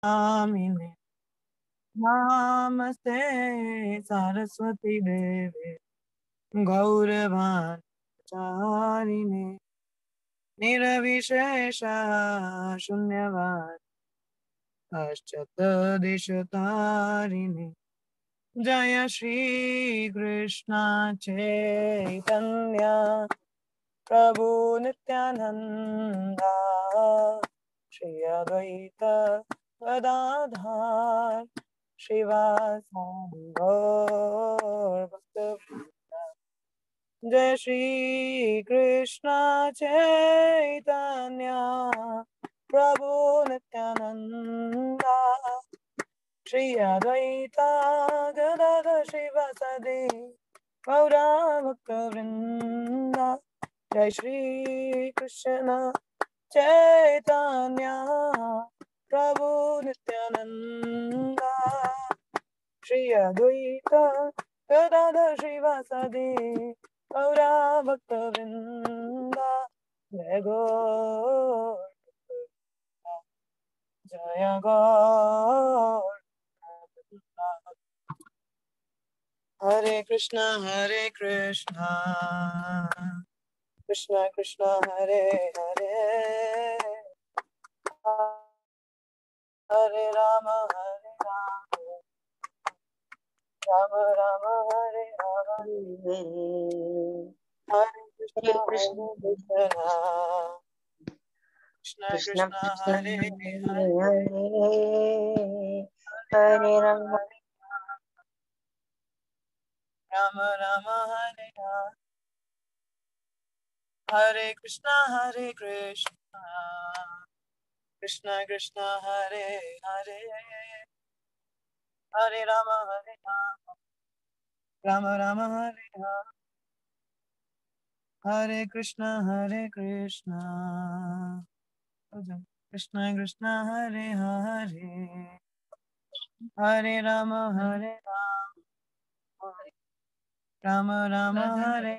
स्वामिने नमस्ते सरस्वती देवे गौरवाचारिणे निर्विशेष शून्यवाद पश्चात्देशतारिणे जय श्री कृष्ण चैतन्य प्रभु नित्यानंद श्री अद्वैत गदाधर श्रीवासादि गौर भक्तवृंद। जय श्री कृष्ण चैतन्य प्रभु नित्यानंद श्री अद्वैत गदाधर श्रीवासादि गौर भक्तवृंद। जय श्री कृष्ण चैतन्य प्रभु नित्यानंद श्री अद्वैत गदाधर श्रीवासादि गौर भक्तवृंद। जय गौर जय गौर। हरे कृष्णा कृष्णा कृष्णा हरे हरे हरे राम राम राम हरे हरे हरे कृष्णा कृष्णा कृष्ण कृष्णा कृष्ण हरे हरे हरे हरे राम राम राम हरे हरे हरे कृष्णा कृष्णा कृष्णा हरे हरे हरे राम राम राम हरे हरे हरे कृष्णा कृष्णा कृष्णा हरे हरे हरे राम राम राम हरे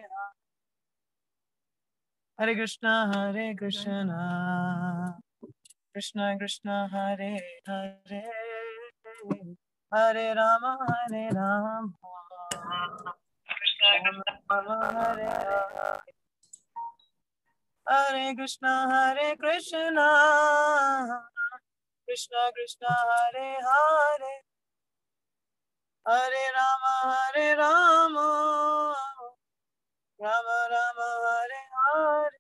हरे कृष्णा कृष्णा कृष्णा हरे हरे हरे राम राम राम हरे हरे कृष्णा कृष्णा कृष्णा हरे हरे हरे राम राम राम हरे हरे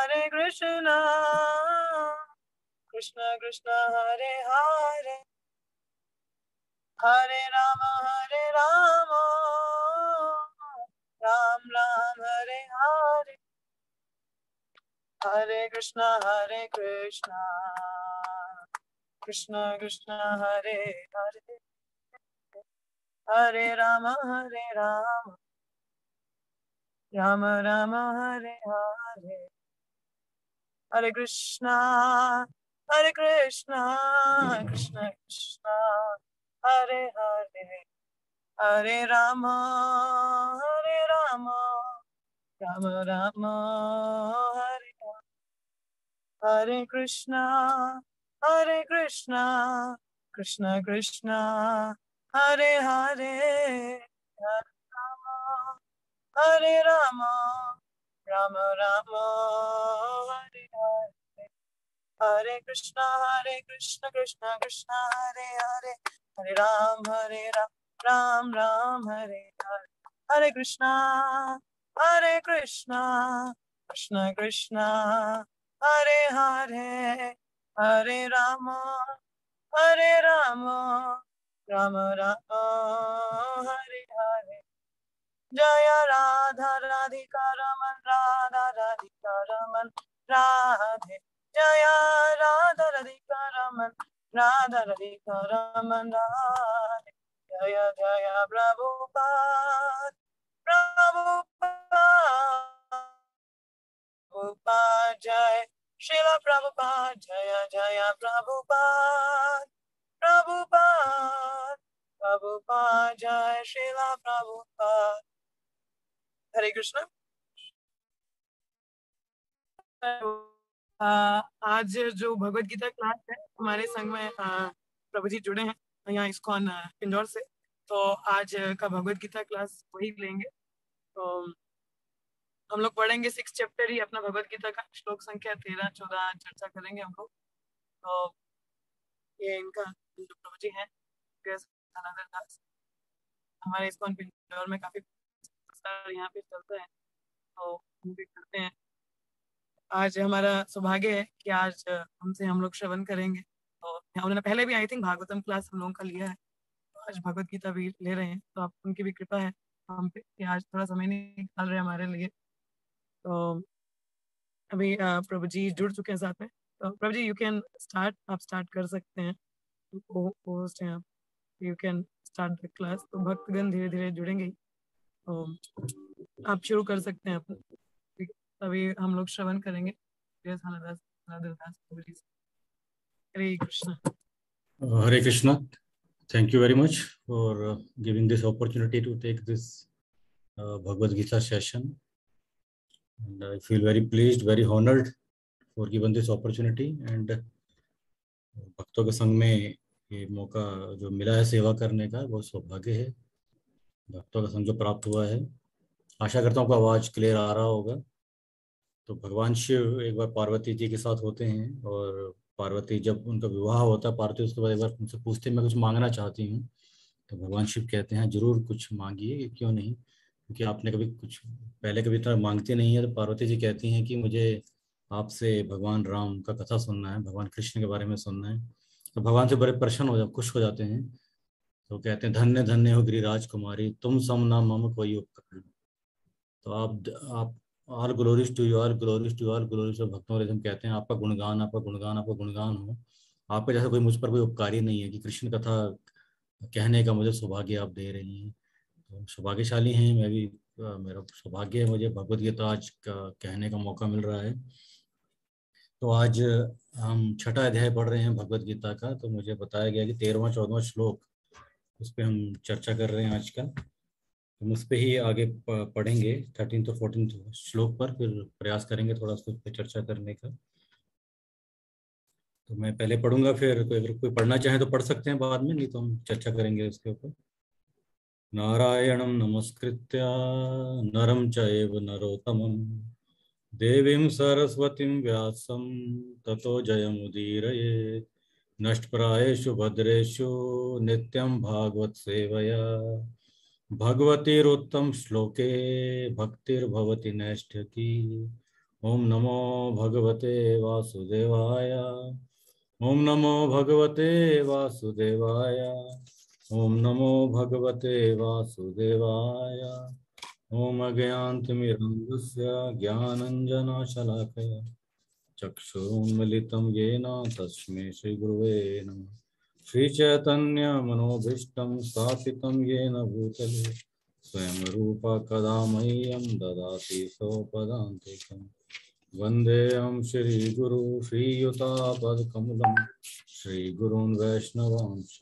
हरे कृष्णा कृष्णा कृष्णा हरे हरे हरे राम राम राम हरे हरे हरे कृष्णा कृष्णा कृष्णा हरे हरे हरे राम राम राम हरे हरे हरे कृष्णा कृष्णा कृष्णा हरे हरे हरे राम राम राम हरे हरे कृष्णा कृष्णा कृष्णा हरे हरे हरे राम राम राम हरे हरे हरे कृष्णा कृष्णा कृष्णा हरे हरे हरे राम राम राम हरे हरे हरे कृष्णा कृष्णा कृष्णा हरे हरे हरे राम राम राम हरे हरे जय राधा राधिका रमन राधा राधिका रमन राधे जय राधा राधिका रमन राधा राधिका रमन राधे जय जय प्रभुपाद प्रभुपाद जय शिला प्रभुपाद जय जय प्रभुपाद प्रभुपाद जय शिला प्रभुपाद। हरे कृष्ण। आज जो भगवत गीता क्लास है हमारे संग में प्रभु जी जुड़े हैं यहाँ इस्कॉन इंदौर से। तो आज का भगवत गीता क्लास वही लेंगे। तो हम लोग पढ़ेंगे 6 चैप्टर ही अपना भगवत गीता का, श्लोक संख्या 13-14 चर्चा करेंगे हम लोग। तो ये इनका जो प्रभु जी हैं ग्रेस धनाधर दास, हमारे इस्कॉन इंदौर में काफी यहाँ पे चलता है, तो हम भी करते हैं। आज हमारा सौभाग्य है कि आज हमसे हम लोग श्रवण करेंगे। तो उन्होंने पहले भी आई थिंक भागवतम क्लास हम लोगों का लिया है, तो आज भगवत गीता भी ले रहे हैं। तो आप उनकी भी कृपा है हम पे कि आज थोड़ा समय निकाल रहे हैं हमारे लिए। तो अभी प्रभु जी जुड़ चुके हैं साथ में। तो प्रभु जी यू कैन स्टार्ट, आप स्टार्ट कर सकते हैं, होस्ट हैं आप, you can start the class. तो भक्तगण धीरे धीरे जुड़ेंगे ही। तो आप शुरू कर सकते हैं अपना, ठीक है? अभी हम लोग श्रवण करेंगे प्रभु जी से। हरे Krishna. Hare Krishna. Thank you very much for giving this opportunity to take this Bhagavad Gita session. And I feel very pleased, very honored for given this opportunity. And भक्तों के संग में ये मौका जो मिला है सेवा करने का, बहुत सौभाग्य है। भक्तों का संग जो प्राप्त हुआ है, आशा करता हूँ आपको आवाज क्लियर आ रहा होगा। तो भगवान शिव एक बार पार्वती जी के साथ होते हैं, और पार्वती जब उनका विवाह होता है, पार्वती उसके बाद एक बार उनसे पूछते हैं मैं कुछ मांगना चाहती हूँ। तो भगवान शिव कहते हैं जरूर कुछ मांगिए, क्यों नहीं, क्योंकि आपने कभी कुछ पहले कभी तरह मांगते नहीं है। तो पार्वती जी कहती हैं कि मुझे आपसे भगवान राम का कथा सुनना है, भगवान कृष्ण के बारे में सुनना है। तो भगवान से बड़े प्रसन्न हो जाते, खुश हो जाते हैं। तो कहते हैं धन्य धन्य हो गिरिराज कुमारी, तुम सम ना मम कोई उपकार। तो आप all glories to you, all glories to, all glories to. भक्तों के हम कहते हैं आपका गुणगान, आपका गुणगान, आपका गुणगान हो। आपका जैसा कोई मुझ पर कोई उपकारी नहीं है कि कृष्ण कथा कहने का मुझे सौभाग्य आप दे रही हैं। तो सौभाग्यशाली हैं, मैं भी, मेरा सौभाग्य है, मुझे भगवत गीता आज का कहने का मौका मिल रहा है। तो आज हम छठा अध्याय पढ़ रहे हैं भगवत गीता का। तो मुझे बताया गया कि 13वां-14वां श्लोक, उस पर हम चर्चा कर रहे हैं आज का। हम उस पर ही आगे पढ़ेंगे 13 तो 14 श्लोक पर, फिर प्रयास करेंगे थोड़ा सा उस पर चर्चा करने का। तो मैं पहले पढ़ूंगा, फिर अगर कोई पढ़ना चाहे तो पढ़ सकते हैं बाद में, नहीं तो हम चर्चा करेंगे उसके ऊपर। नारायणं नमस्कृत्य नरं चैव नरोत्तमं देवीं सरस्वतीं व्यासं ततो जयमुदीरयेत्। नष्टप्रायेषु भद्रेषु नित्यं भागवत सेवया भगवतीरुत्तम श्लोके भक्तिर्भवति नैष्ठिकी। ओम नमो भगवते वासुदेवाय, ओम नमो भगवते वासुदेवाय, ओम नमो भगवते वासुदेवाय। ओम अज्ञानतिमिरन्धस्य ज्ञानञ्जनशलाकया चक्षुरुन्मिलितं येन तस्मै श्रीगुरुवे नमः। श्रीचैतन्यमनोभीष्टं स्थापितं येन भूतले स्वयं रूपा कदा मह्यं ददाति स्वपदान्तिकम्। वन्देऽहं श्रीगुरु श्रीयुतापदकमलं श्रीगुरून् वैष्णवांश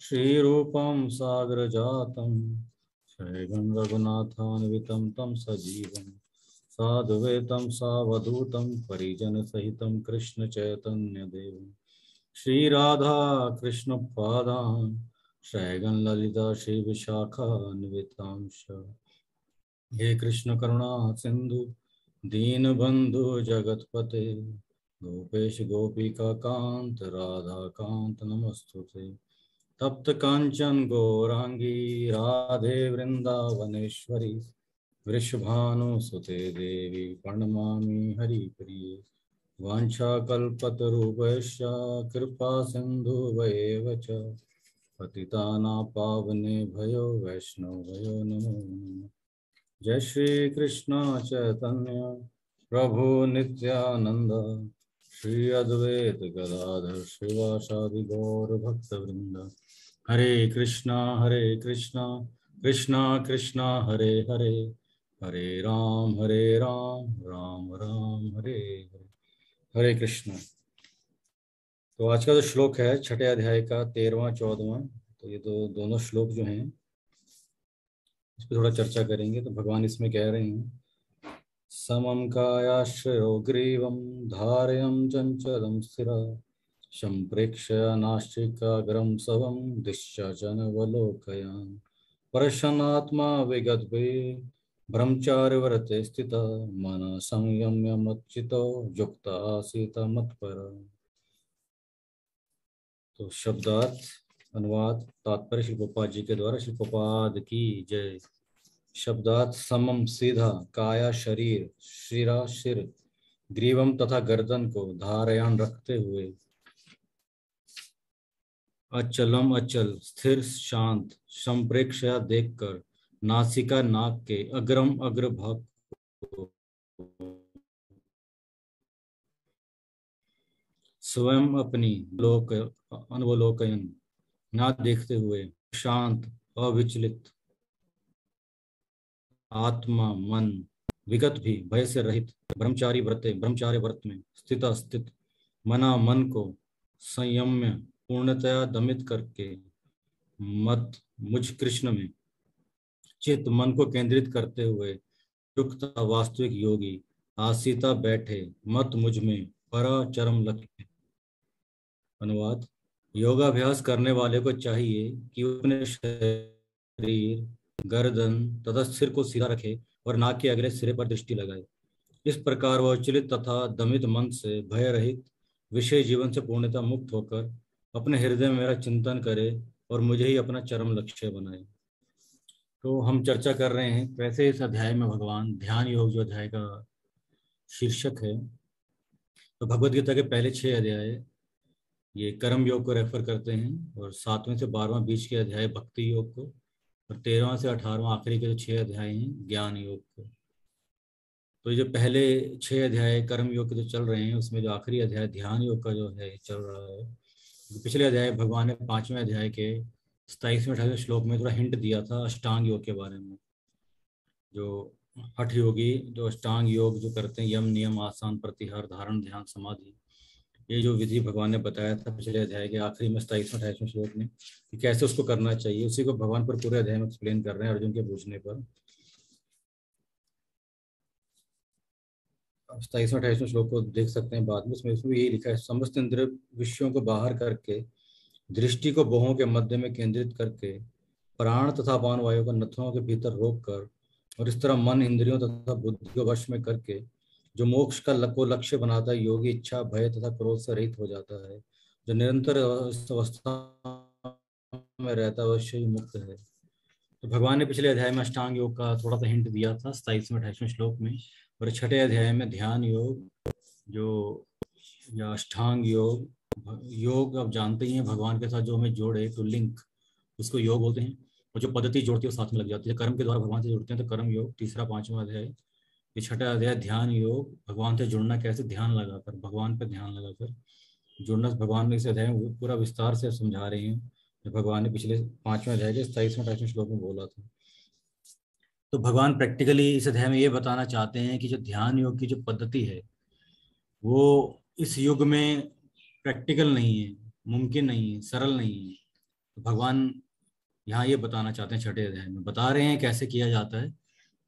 श्रीरूपं सागरजातं श्रीगं रघुनाथान्वितं तं सजीवं साद्वैतं सावधूतं परिजनसहितं कृष्ण चैतन्यदेवं श्रीराधा कृष्णपादान् शैगं ललिता श्रीविशाखान्वितांश। हे कृष्ण करुणा सिंधु दीनबंधु जगतपते गोपेश गोपिका कांत राधा कांत नमस्तुते। तप्त कांचन गौरांगी राधे वृंदावनेश्वरी वृषभानुसुते देवी प्रणमामि हरिप्रिये। वाञ्छाकल्पतरुभ्यश्च कृपा सिन्धुभ्येव च पतितानां पावनेभ्यो वैष्णवेभ्यो नमो नमः। जय श्री कृष्ण चैतन्य प्रभु नित्यानंद श्री अद्वैत गदाधर श्रीवासादि गौर भक्तवृंद। हरे कृष्णा कृष्णा कृष्णा हरे हरे, हरे राम राम राम हरे हरे। हरे कृष्ण। तो आज का जो श्लोक है छठे अध्याय का 13वां-14वां, तो ये दोनों श्लोक जो हैं इस पर थोड़ा चर्चा करेंगे। तो भगवान इसमें कह रहे हैं समं कायाश्रयो ग्रीवं धारयं चञ्चलं स्थिरा सम्प्रेक्ष्य नासिकाग्रं स्वं दिश्यजनवलोकयान् प्रसन्नात्मा विगतभे ब्रह्मचारिव्रते स्थिता मन संयम्य मच्चितो युक्त आसीत मत्पर। तो शब्दार्थ अनुवाद तात्पर्य श्री गोपाल जी के द्वारा। श्री गोपाल की जय। शब्दार्थ समम सीधा, काया शरीर, शिरा सिर, ग्रीवम तथा गर्दन को, धारयान रखते हुए, अचलम अचल, स्थिर शांत, संप्रेक्षया देखकर, नासिका नाक के, अग्रम अग्र भाग को, स्वयं अपनी लोक अनवलोकन ना देखते हुए, शांत अविचलित, आत्मा मन विगत भी भय से रहित, ब्रह्मचारी व्रत में स्थित मना मन को संयम्य पूर्णतया दमित करके, मत मुझ कृष्ण में चित्त मन को केंद्रित करते हुए, युक्त वास्तविक योगी आसीता बैठे, मत मुझ में परा चरम लक्ष्य। अनुवाद। योगाभ्यास करने वाले को चाहिए कि अपने शरीर, गर्दन तथा सिर को सीधा रखे और नाक के अगले सिरे पर दृष्टि लगाए। इस प्रकार वह उच्चलित तथा दमित मन से, भय रहित, विषय जीवन से पूर्णतः मुक्त होकर अपने हृदय में मेरा चिंतन करे और मुझे ही अपना चरम लक्ष्य बनाए। तो हम चर्चा कर रहे हैं वैसे इस अध्याय में भगवान ध्यान योग जो अध्याय का शीर्षक है, तो भगवद गीता के पहले 6 अध्याय ये कर्म योग को रेफर करते हैं, और 7वें से 12वां बीच के अध्याय भक्ति योग को, और 13वां से 18वां आखिरी के जो 6 अध्याय हैं ज्ञान योग को। तो ये जो पहले 6 अध्याय कर्म योग के जो चल रहे हैं, उसमें जो आखिरी अध्याय ध्यान योग का जो है चल रहा है, पिछले अध्याय भगवान ने 5वें अध्याय के 27वें 28वें श्लोक में थोड़ा हिंट दिया था अष्टांग योग के बारे में। जो हठ योगी जो अष्टांग योग जो करते हैं, यम नियम आसन प्रतिहार धारण ध्यान समाधि, ये जो विधि भगवान ने बताया था पिछले अध्याय के आखिरी में 27वें 28वें श्लोक में कि कैसे उसको करना चाहिए, उसी को भगवान पर पूरे अध्याय में एक्सप्लेन कर रहे हैं अर्जुन के पूछने पर। 27वें 28वें श्लोक को देख सकते हैं बाद में, इसमें यही लिखा है, समस्त इंद्रिय विषयों को बाहर करके, दृष्टि को भौहों के मध्य में केंद्रित करके, प्राण तथा अपान वायु को नथुओं के भीतर रोक कर, और इस तरह मन इंद्रियों तथा बुद्धि को वश में करके जो मोक्ष का लक्ष्य बनाता है, योगी इच्छा भय तथा क्रोध से रहित हो जाता है, जो निरंतर इस अवस्था में रहता है, अवश्य ही मुक्त है। तो भगवान ने पिछले अध्याय में अष्टांग योग का थोड़ा सा हिंट दिया था 27वें 28वें श्लोक में, और 6ठे अध्याय में ध्यान योग जो या अष्टांग योग, योग आप जानते ही हैं भगवान के साथ जो हमें जोड़े तो लिंक, उसको योग बोलते हैं, और जो पद्धति जोड़ती है वो साथ में लग जाती है, कर्म के द्वारा भगवान से जुड़ते हैं तो कर्म योग। तीसरा 5वां अध्याय, ये 6ठा अध्याय ध्यान योग, भगवान से जुड़ना कैसे, ध्यान लगाकर, भगवान पर ध्यान लगाकर जुड़ना। भगवान ने इस अध्याय में पूरा विस्तार से समझा रहे हैं, भगवान ने पिछले 5वें अध्याय के 27वें 28वें श्लोक में बोला था। तो भगवान प्रैक्टिकली इस अध्याय में ये बताना चाहते हैं कि जो ध्यान योग की जो पद्धति है वो इस युग में प्रैक्टिकल नहीं है, मुमकिन नहीं है, सरल नहीं है। तो भगवान यहाँ ये बताना चाहते हैं 6ठे अध्याय में, बता रहे हैं कैसे किया जाता है,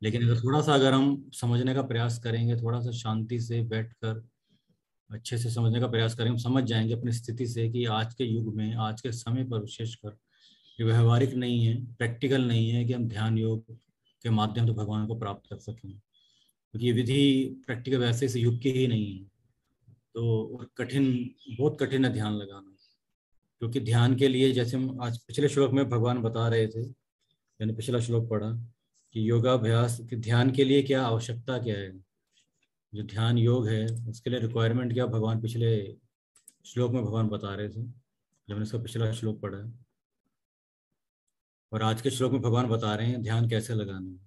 लेकिन अगर थोड़ा सा अगर हम समझने का प्रयास करेंगे, थोड़ा सा शांति से बैठकर अच्छे से समझने का प्रयास करेंगे, हम समझ जाएंगे अपनी स्थिति से कि आज के युग में, आज के समय पर विशेषकर ये व्यवहारिक नहीं है, प्रैक्टिकल नहीं है कि हम ध्यान योग के माध्यम से भगवान को प्राप्त कर सकें, क्योंकि ये विधि प्रैक्टिकल वैसे इस युग की ही नहीं है। तो और कठिन, बहुत कठिन है ध्यान लगाना, क्योंकि ध्यान के लिए जैसे हम आज पिछले श्लोक में भगवान बता रहे थे, मैंने पिछला श्लोक पढ़ा कि योगाभ्यास के ध्यान के लिए क्या आवश्यकता क्या है, जो ध्यान योग है उसके लिए रिक्वायरमेंट क्या, भगवान पिछले श्लोक में भगवान बता रहे थे जब मैंने इसका पिछला श्लोक पढ़ा है, और आज के श्लोक में भगवान बता रहे हैं ध्यान कैसे लगाना है।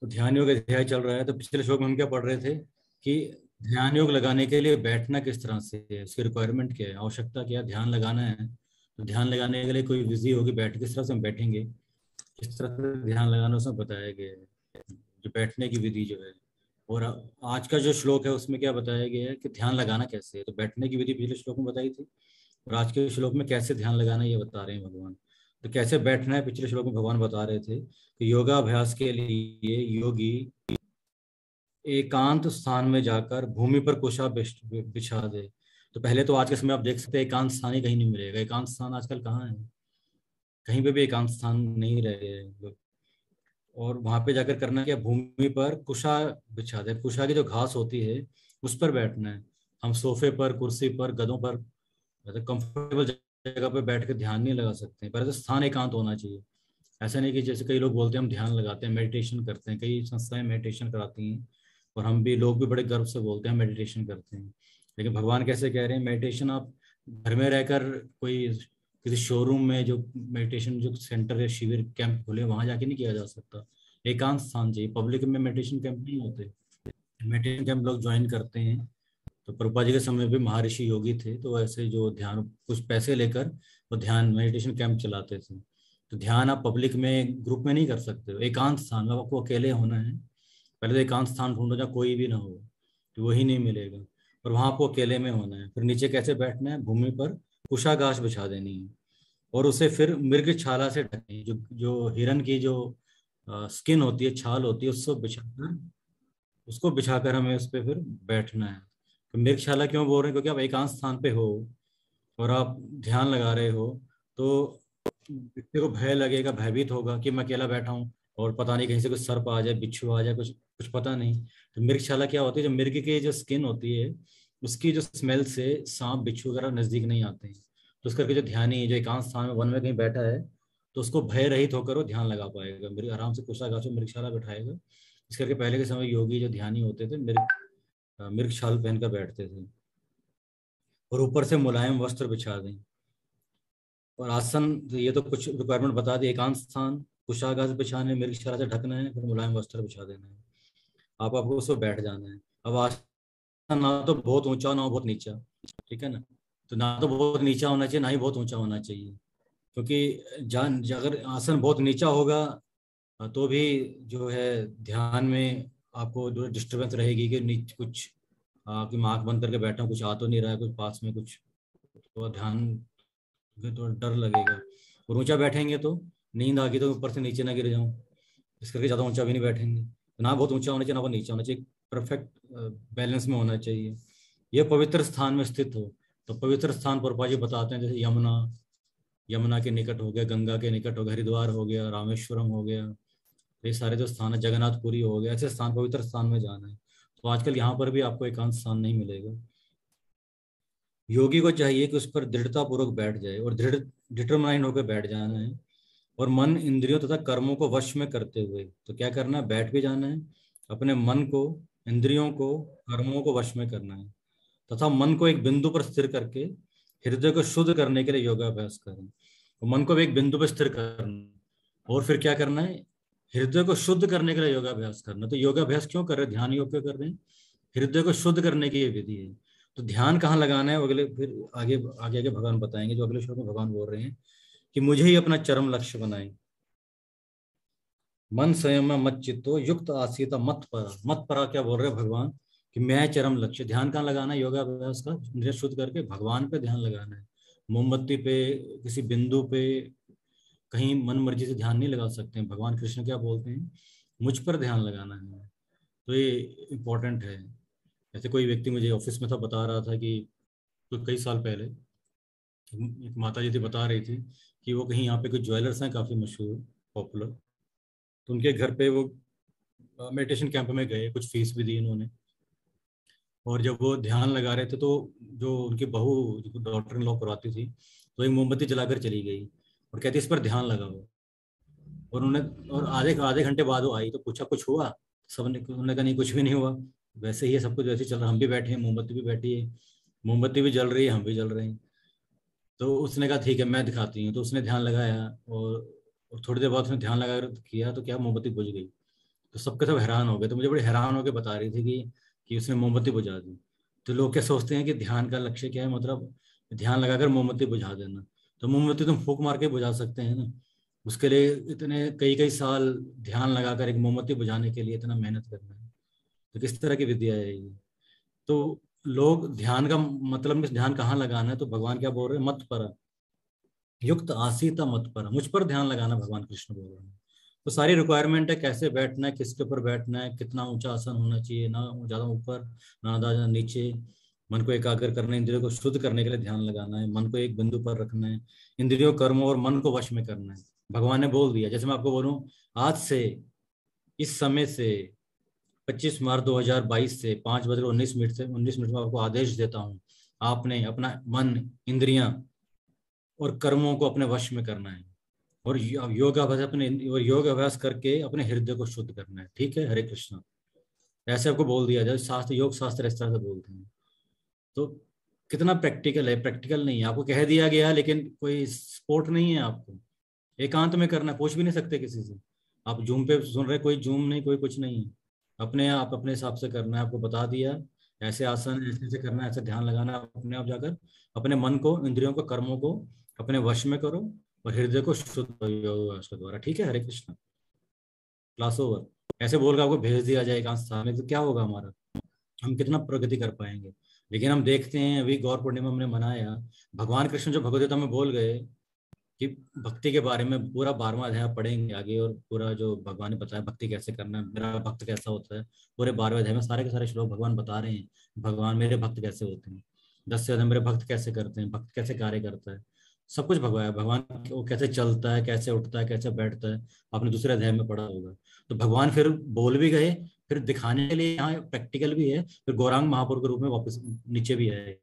तो ध्यान योग अध्याय चल रहा है, तो पिछले श्लोक में हम क्या पढ़ रहे थे कि ध्यान योग लगाने के लिए बैठना किस तरह से है, उसकी रिक्वायरमेंट क्या है, आवश्यकता क्या है, ध्यान लगाना है तो ध्यान लगाने के लिए कोई विधि होगी, बैठ किस तरह से हम बैठेंगे, किस तरह से ध्यान लगाना उसमें बताया गया है, जो बैठने की विधि जो है। और आज का जो श्लोक है उसमें क्या बताया गया है कि ध्यान लगाना कैसे है। तो बैठने की विधि पिछले श्लोक में बताई थी, और आज के श्लोक में कैसे ध्यान लगाना ये बता रहे हैं भगवान। तो कैसे बैठना है पिछले श्लोक में भगवान बता रहे थे कि योगाभ्यास के लिए योगी एकांत स्थान में जाकर भूमि पर कुशा बिछा दे। तो पहले तो आज के समय आप देख सकते हैं एकांत स्थान ही कहीं नहीं मिलेगा। एकांत स्थान आजकल कहाँ है, कहीं पे भी एकांत स्थान नहीं रह गए हैं। और वहां पे जाकर करना क्या, भूमि पर कुशा बिछा दे। कुशा की जो घास होती है उस पर बैठना है। हम सोफे पर, कुर्सी पर, गदों पर, मतलब कंफर्टेबल जगह पे बैठ कर ध्यान नहीं लगा सकते। पहले तो स्थान एकांत होना चाहिए। ऐसा नहीं कि जैसे कई लोग बोलते हैं हम ध्यान लगाते हैं, मेडिटेशन करते हैं, कई संस्थाएं मेडिटेशन कराती हैं, और हम भी लोग भी बड़े गर्व से बोलते हैं मेडिटेशन करते हैं। लेकिन भगवान कैसे कह रहे हैं, मेडिटेशन आप घर में रहकर कोई किसी शोरूम में जो मेडिटेशन जो सेंटर या शिविर कैंप खोले वहां जाके नहीं किया जा सकता। एकांत स्थान चाहिए। पब्लिक में मेडिटेशन कैंप नहीं होते। मेडिटेशन कैंप लोग ज्वाइन करते हैं। तो प्रभुपाद जी के समय भी महर्षि योगी थे, तो ऐसे जो ध्यान कुछ पैसे लेकर वो ध्यान मेडिटेशन कैंप चलाते थे। तो ध्यान आप पब्लिक में ग्रुप में नहीं कर सकते हो। एकांत स्थान में आपको अकेले होना है। पहले तो एकांत स्थान ढूंढो जहाँ कोई भी ना हो, तो वही नहीं मिलेगा। और वहां आपको अकेले में होना है। फिर नीचे कैसे बैठना है, भूमि पर कुशाघास बिछा देनी है, और उसे फिर मृग छाला से ढकनी है। जो जो हिरन की जो स्किन होती है, छाल होती है, उसको बिछाकर हमें उस पर फिर बैठना है। तो मृगशाला क्यों बोल रहे हैं, क्योंकि आप एकांत स्थान पे हो और आप ध्यान लगा रहे हो, तो व्यक्ति को भय लगेगा, भयभीत होगा कि मैं अकेला बैठा हूँ और पता नहीं कहीं से कुछ सर्प आ जाए, बिच्छू आ जाए, कुछ कुछ पता नहीं। तो मृगशाला क्या होती है, जो मृग की जो स्किन होती है उसकी जो स्मेल से सांप बिच्छू वगैरह नजदीक नहीं आते हैं। तो उस करके जो ध्यानी है, जो एकांत स्थान में वन में कहीं बैठा है, तो उसको भय रहित होकर वो ध्यान लगा पाएगा। मृग आराम से कुशाघास में मृगशाला बैठाएगा। इस करके पहले के समय योगी जो ध्यानी होते थे मृग छाल पहन कर बैठते थे, और ऊपर से मुलायम वस्त्र बिछा दें। और आसन, तो ये तो कुछ रिक्वायरमेंट बता दी। एकांत स्थान, कुशाघास बिछाने, मृगशाला से ढकना है, फिर मुलायम वस्त्र बिछा देना है। आपको उसको बैठ जाना है। अब आसन ना तो बहुत ऊंचा ना बहुत नीचा, ठीक है ना। तो ना तो बहुत नीचा होना चाहिए, ना ही बहुत ऊंचा होना चाहिए। क्योंकि जान अगर आसन बहुत नीचा होगा तो भी जो है ध्यान में आपको जो डिस्टरबेंस रहेगी कि नीचे कुछ कि मैं आँख बंद करके बैठा हूँ, कुछ आ तो नहीं रहा है, कुछ पास में कुछ, तो ध्यान में तो डर लगेगा। और ऊंचा बैठेंगे तो नींद आ गई तो ऊपर से नीचे ना गिर जाऊं, इस करके ज़्यादा ऊंचा भी नहीं बैठेंगे। तो ना बहुत ऊंचा होना चाहिए, ना बहुत नीचा होना चाहिए, परफेक्ट बैलेंस में होना चाहिए। यह पवित्र स्थान में स्थित हो। तो पवित्र स्थान पर जी बताते हैं, जैसे यमुना, यमुना के निकट हो गया, गंगा के निकट हो गया, हरिद्वार हो गया, रामेश्वरम हो गया, ये सारे जो स्थान है, जगन्नाथपुरी हो गया, ऐसे स्थान पवित्र स्थान में जाना है। तो आजकल यहाँ पर भी आपको एकांत स्थान नहीं मिलेगा। योगी को चाहिए कि उस पर दृढ़ता पूर्वक बैठ जाए, और दृढ़ डिटरमाइन होकर बैठ जाना है, और मन इंद्रियों तथा कर्मों को वश में करते हुए। तो क्या करना है, बैठ भी जाना है, अपने मन को, इंद्रियों को, कर्मों को वश में करना है, तथा मन को एक बिंदु पर स्थिर करके हृदय को शुद्ध करने के लिए योगाभ्यास करें। तो मन को भी एक बिंदु पर स्थिर करना है, और फिर क्या करना है, हृदय को शुद्ध करने के लिए योगाभ्यास करना। तो योगाभ्यास क्यों कर रहे हैं, ध्यान योग क्यों कर रहे हैं, हृदय को शुद्ध करने की ये विधि है। तो ध्यान कहाँ लगाना है, अगले फिर आगे आगे आगे भगवान बताएंगे। जो अगले श्लोक में भगवान बोल रहे हैं कि मुझे ही अपना चरम लक्ष्य बनाए। मन संयम मत चित्तो युक्त आसीत मत परा। मत परा क्या बोल रहे हैं भगवान, कि मैं चरम लक्ष्य। ध्यान कहाँ लगाना है, योगाभ्यास का इंद्रिय शुद्ध करके भगवान पे ध्यान लगाना है। मोमबत्ती पे, किसी बिंदु पे, कहीं मन मर्जी से ध्यान नहीं लगा सकते हैं। भगवान कृष्ण क्या बोलते हैं, मुझ पर ध्यान लगाना है। तो ये इम्पोर्टेंट है। ऐसे कोई व्यक्ति मुझे ऑफिस में था, बता रहा था कि तो कई साल पहले एक माता जी थी, बता रही थी कि वो कहीं यहाँ पे कुछ ज्वेलर्स हैं काफ़ी मशहूर, पॉपुलर। तो उनके घर पे वो मेडिटेशन कैंप में गए, कुछ फीस भी दी उन्होंने। और जब वो ध्यान लगा रहे थे तो जो उनकी बहू, जो डॉक्टर इन लॉ करवाती थी, तो एक मोमबत्ती जलाकर चली गई और कहती इस पर ध्यान लगाओ। और उन्हें, और आधे आधे घंटे बाद वो आई तो पूछा कुछ हुआ, सबने उन्होंने कहा नहीं कुछ भी नहीं हुआ, वैसे ही है, सब कुछ वैसे ही चल रहा, हम भी बैठे हैं, मोमबत्ती भी बैठी है, मोमबत्ती भी जल रही है, हम भी जल रहे हैं। तो उसने कहा ठीक है मैं दिखाती हूँ। तो उसने ध्यान लगाया, और थोड़ी देर बाद उसने ध्यान लगा किया तो क्या, मोमबत्ती बुझ गई। तो सबके सब हैरान हो गए। तो मुझे बड़े हैरान होकर बता रही थी कि उसने मोमबत्ती बुझा दी। तो लोग क्या सोचते हैं कि ध्यान का लक्ष्य क्या है, मतलब ध्यान लगाकर मोमबत्ती बुझा देना। तो मोमबत्ती तुम फूंक मार के बुझा सकते हैं ना, उसके लिए इतने कई कई साल ध्यान लगाकर एक मोमबत्ती बुझाने के लिए इतना मेहनत करना है। तो किस तरह की विद्या है ये? तो लोग ध्यान का मतलब में ध्यान कहाँ लगाना है, तो भगवान क्या बोल रहे हैं, मत पर युक्त आसीता मत पर, मुझ पर ध्यान लगाना भगवान कृष्ण बोल रहे हैं। तो सारी रिक्वायरमेंट है, कैसे बैठना है, किसके ऊपर बैठना है, कितना ऊंचा आसन होना चाहिए, ना ज्यादा ऊपर ना ज्यादा नीचे, मन को एकाग्र करना है, इंद्रियों को शुद्ध करने के लिए ध्यान लगाना है, मन को एक बिंदु पर रखना है, इंद्रियों कर्मों और मन को वश में करना है। भगवान ने बोल दिया, जैसे मैं आपको बोलूं आज से, इस समय से 25 मार्च 2022 से 5 बज कर 19 मिनट से 19 मिनट में आपको आदेश देता हूँ, आपने अपना मन, इंद्रियां और कर्मों को अपने वश में करना है, और योगाभ्यास अपने और योग अभ्यास करके अपने हृदय को शुद्ध करना है। ठीक है, हरे कृष्णा। ऐसे आपको बोल दिया जाए, शास्त्र, योग शास्त्र इस तरह से बोलते हैं। तो कितना प्रैक्टिकल है? प्रैक्टिकल नहीं है, आपको कह दिया गया, लेकिन कोई सपोर्ट नहीं है आपको। एकांत में करना, पूछ भी नहीं सकते किसी से। आप जूम पे सुन रहे, कोई जूम नहीं, कोई कुछ नहीं है, अपने आप अपने हिसाब से करना है। आपको बता दिया ऐसे आसन ऐसे ऐसे करना है, ऐसे ध्यान लगाना है, अपने आप जाकर अपने मन को, इंद्रियों को, कर्मों को अपने वश में करो और हृदय को शुद्ध योग के द्वारा। ठीक है, हरे कृष्ण। Class over. ऐसे बोल कर आपको भेज दिया जाए एकांत स्थान में, तो क्या होगा हमारा, हम कितना प्रगति कर पाएंगे? लेकिन हम देखते हैं, अभी गौर पूर्णिमा हमने मनाया, भगवान कृष्ण जो भगवद्गीता में बोल गए कि भक्ति के बारे में पूरा 12वां अध्याय पढ़ेंगे आगे, और पूरा जो भगवान ने बताया भक्ति कैसे करना है, मेरा भक्त कैसा होता है, पूरे 12वें अध्याय में सारे के सारे श्लोक भगवान बता रहे हैं, भगवान मेरे भक्त कैसे होते हैं, 10 से अधिक मेरे भक्त कैसे करते हैं, भक्त कैसे कार्य करता है, सब कुछ भगवान भगवान वो कैसे चलता है, कैसे उठता है, कैसे बैठता है, आपने दूसरे अध्याय में पढ़ा होगा। तो भगवान फिर बोल भी गए, फिर दिखाने के लिए यहाँ प्रैक्टिकल भी है, फिर गौरांग महापुर के रूप में वापस नीचे भी है,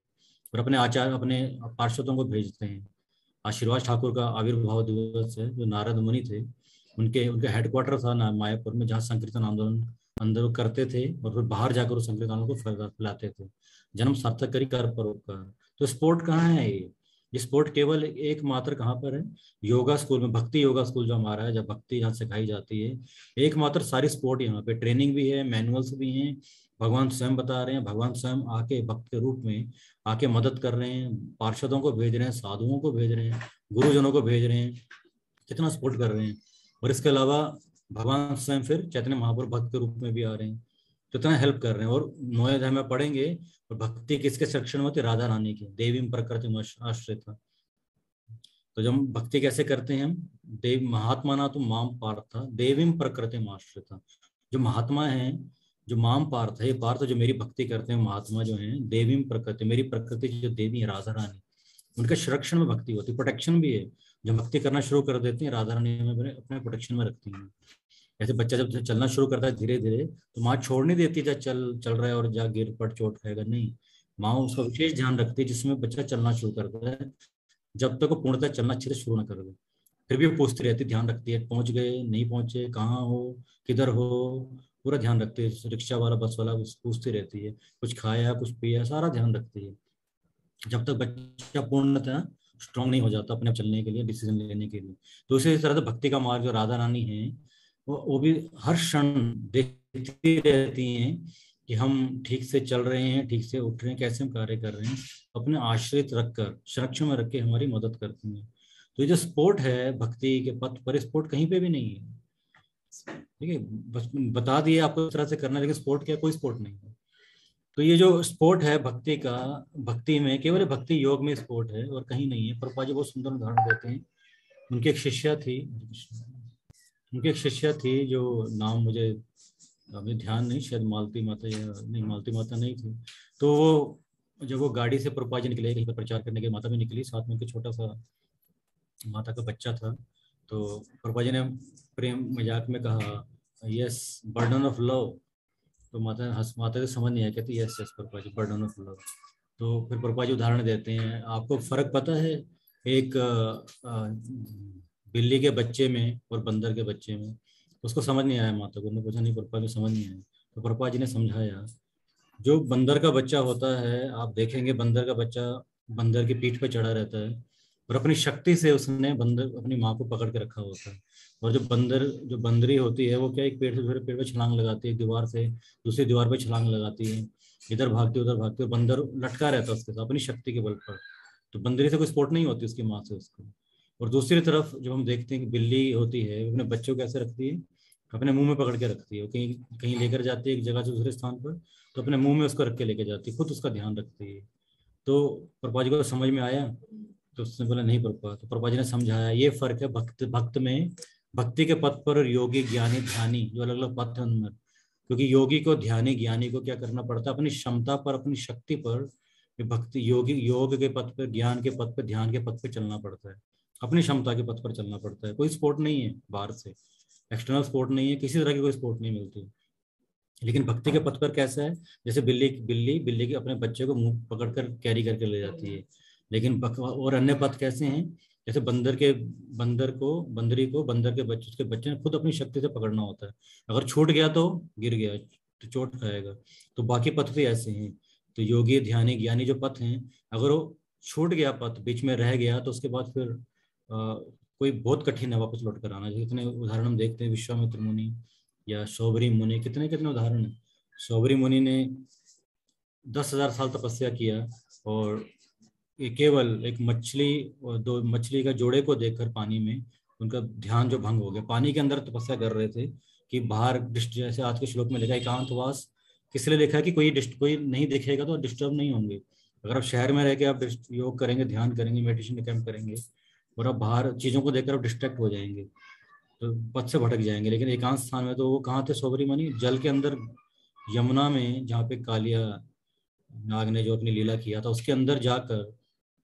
और अपने आचार्य, अपने पार्षदों को भेजते हैं। आशीर्वाद ठाकुर का आविर्भाव दिवस है, जो नारद मुनि थे, उनके उनका हेडक्वार्टर था मायापुर में, जहाँ संकीर्तन आंदोलन अंदर करते थे, और फिर बाहर जाकर उस संकीर्तन आंदोलन को फैलाते थे। जन्म सार्थक करी कर परोपकार। तो स्पोर्ट कहाँ है ये स्पोर्ट केवल एकमात्र कहाँ पर है, योगा स्कूल में, भक्ति योगा स्कूल जो हमारा है, जब भक्ति यहाँ सिखाई जाती है, एकमात्र सारी स्पोर्ट यहाँ पे, ट्रेनिंग भी है, मैनुअल्स भी हैं, भगवान स्वयं बता रहे हैं, भगवान स्वयं आके भक्त के रूप में आके मदद कर रहे हैं, पार्षदों को भेज रहे हैं, साधुओं को भेज रहे हैं, गुरुजनों को भेज रहे हैं, कितना सपोर्ट कर रहे हैं। और इसके अलावा भगवान स्वयं फिर चैतन्य महाप्रभु भक्त के रूप में भी आ रहे हैं, तो इतना हेल्प कर रहे हैं। और 9वें अध्याय में पढ़ेंगे, और भक्ति किसके संरक्षण में होती है, राधा रानी की, देवी प्रकृति आश्रित। तो जब हम भक्ति कैसे करते हैं, हम देव महात्मा ना तो माम पार्थ, देवी प्रकृति आश्रित। जो महात्मा है, जो माम पार्थ है, पार्थ जो मेरी भक्ति करते हैं, महात्मा जो हैं, देवी प्रकृति, मेरी प्रकृति जो देवी है राधा रानी, उनके संरक्षण में भक्ति होती है, प्रोटेक्शन भी है। जब भक्ति करना शुरू कर देते हैं, राधा रानी में अपने प्रोटेक्शन में रखती हैं। ऐसे बच्चा जब चलना शुरू करता है धीरे धीरे, तो माँ छोड़ नहीं देती जब चल चल रहा है और जा गिर पड़ चोट खाएगा, नहीं, माँ उसका विशेष ध्यान रखती है, जिसमें बच्चा चलना शुरू करता है, जब तक वो पूर्णतः चलना अच्छे से शुरू ना कर दे। फिर भी वो पूछती रहती, ध्यान रखती है, पहुंच गए नहीं पहुंचे, कहाँ हो, किधर हो, पूरा ध्यान रखती है। रिक्शा वाला, बस वाला पूछती रहती है, कुछ खाया कुछ पिया, सारा ध्यान रखती है, जब तक बच्चा पूर्णतः स्ट्रांग नहीं हो जाता अपने आप चलने के लिए, डिसीजन लेने के लिए। तो इसी तरह से भक्ति का मार्ग जो राधा रानी है, वो भी हर क्षण देखती रहती हैं कि हम ठीक से चल रहे हैं, ठीक से उठ रहे हैं, कैसे हम कार्य कर रहे हैं, अपने आश्रित रखकर, संरक्षण में रख के हमारी मदद करती हैं। तो ये जो स्पोर्ट है भक्ति के पथ पर, स्पोर्ट कहीं पे भी नहीं है। ठीक है, बस बता दिए आपको इस तरह से करना, लेकिन स्पोर्ट क्या, कोई स्पोर्ट नहीं है। तो ये जो स्पोर्ट है भक्ति का, भक्ति में केवल भक्ति योग में स्पोर्ट है, और कहीं नहीं है। प्रभुपाद जी बहुत सुंदर उदाहरण देते हैं। उनकी एक शिष्या थी, उनकी एक शिष्या थी, जो नाम मुझे अभी ध्यान नहीं, शायद मालती माता या नहीं, मालती माता नहीं थी। तो वो जब वो गाड़ी से प्रभुपाद जी निकले कहीं पर प्रचार करने के, माता भी निकली, साथ में उनके छोटा सा माता का बच्चा था। तो प्रभुपाद जी ने प्रेम मजाक में कहा, यस बर्डन ऑफ लव। तो माता को समझ नहीं आया, कहती yes yes Prabhupada ji, burden of love. तो फिर प्रभुपाद जी उदाहरण देते हैं, आपको फर्क पता है एक बिल्ली के बच्चे में और बंदर के बच्चे में? उसको समझ नहीं आया, माता को, उन्होंने पूछा, नहीं प्रभुपाद जी समझ नहीं आया। तो प्रभुपाद जी ने समझाया, जो बंदर का बच्चा होता है, आप देखेंगे बंदर का बच्चा बंदर की पीठ पर चढ़ा रहता है, और अपनी शक्ति से उसने बंदर अपनी माँ को पकड़ के रखा होता है। और जो बंदरी होती है, वो क्या, एक पेड़ से दूसरे पेड़ पे छलांग लगाती है, दीवार से दूसरी दीवार पे छलांग लगाती है, इधर भागती उधर भागती है, बंदर लटका रहता है उसके साथ अपनी शक्ति के बल पर। तो बंदरी से कोई सपोर्ट नहीं होती उसकी माँ से उसको। और दूसरी तरफ जब हम देखते हैं कि बिल्ली होती है, अपने बच्चों को कैसे रखती है, अपने मुंह में पकड़ के रखती है। कहीं कहीं लेकर जाती है एक जगह से दूसरे स्थान पर, तो अपने मुंह में उसको रख के लेके जाती है, खुद उसका ध्यान रखती है। तो प्रभुपाद जी को समझ में आया, तो उसने बोला नहीं प्रभुपाद। तो प्रभुपाद जी ने समझाया ये फर्क है भक्त भक्त में, भक्ति के पथ पर, और योगी ज्ञानी ध्यानी जो अलग अलग पथ है उनमें। क्योंकि योगी को, ध्यानी ज्ञानी को क्या करना पड़ता है, अपनी क्षमता पर, अपनी शक्ति पर, भक्ति योगी योग के पथ पर, ज्ञान के पथ पर, ध्यान के पथ पर चलना पड़ता है, अपनी क्षमता के पथ पर चलना पड़ता है। कोई सपोर्ट नहीं है बाहर से, एक्सटर्नल सपोर्ट नहीं है, किसी तरह की कोई सपोर्ट नहीं मिलती। लेकिन भक्ति के पथ पर कैसा है, जैसे बिल्ली बिल्ली बिल्ली के अपने बच्चे को मुंह पकड़कर कैरी करके ले जाती है। लेकिन और अन्य पथ कैसे हैं, जैसे बंदरी को बंदर के बच्चे, उसके बच्चे ने खुद अपनी शक्ति से पकड़ना होता है। अगर छूट गया तो गिर गया, तो चोट खाएगा। तो बाकी पथ भी ऐसे हैं। तो योगी ध्यानी ज्ञानी जो पथ हैं, अगर वो छूट गया पथ, बीच में रह गया, तो उसके बाद फिर कोई बहुत कठिन है वापस लौट कर आना। जैसे इतने उदाहरण हम देखते हैं, विश्वामित्र मुनि या शौबरी मुनि, कितने कितने उदाहरण है। शौबरी मुनि ने 10,000 साल तपस्या किया, और ये केवल एक मछली और दो मछली का जोड़े को देखकर पानी में उनका ध्यान जो भंग हो गया। पानी के अंदर तपस्या कर रहे थे कि बाहर जैसे आज के श्लोक में लिखा है, एकांतवास किस लिए लिखा है कि कोई नहीं दिखेगा तो डिस्टर्ब नहीं होंगे। अगर आप शहर में रह के आप योग करेंगे, ध्यान करेंगे, मेडिटेशन कैंप करेंगे, और आप बाहर चीज़ों को देखकर आप डिस्ट्रैक्ट हो जाएंगे, तो पथ से भटक जाएंगे। लेकिन एकांत स्थान में, तो वो कहाँ थे शौबरी मुनि, जल के अंदर, यमुना में, जहाँ पे कालिया नाग ने जो अपनी लीला किया था, उसके अंदर जाकर,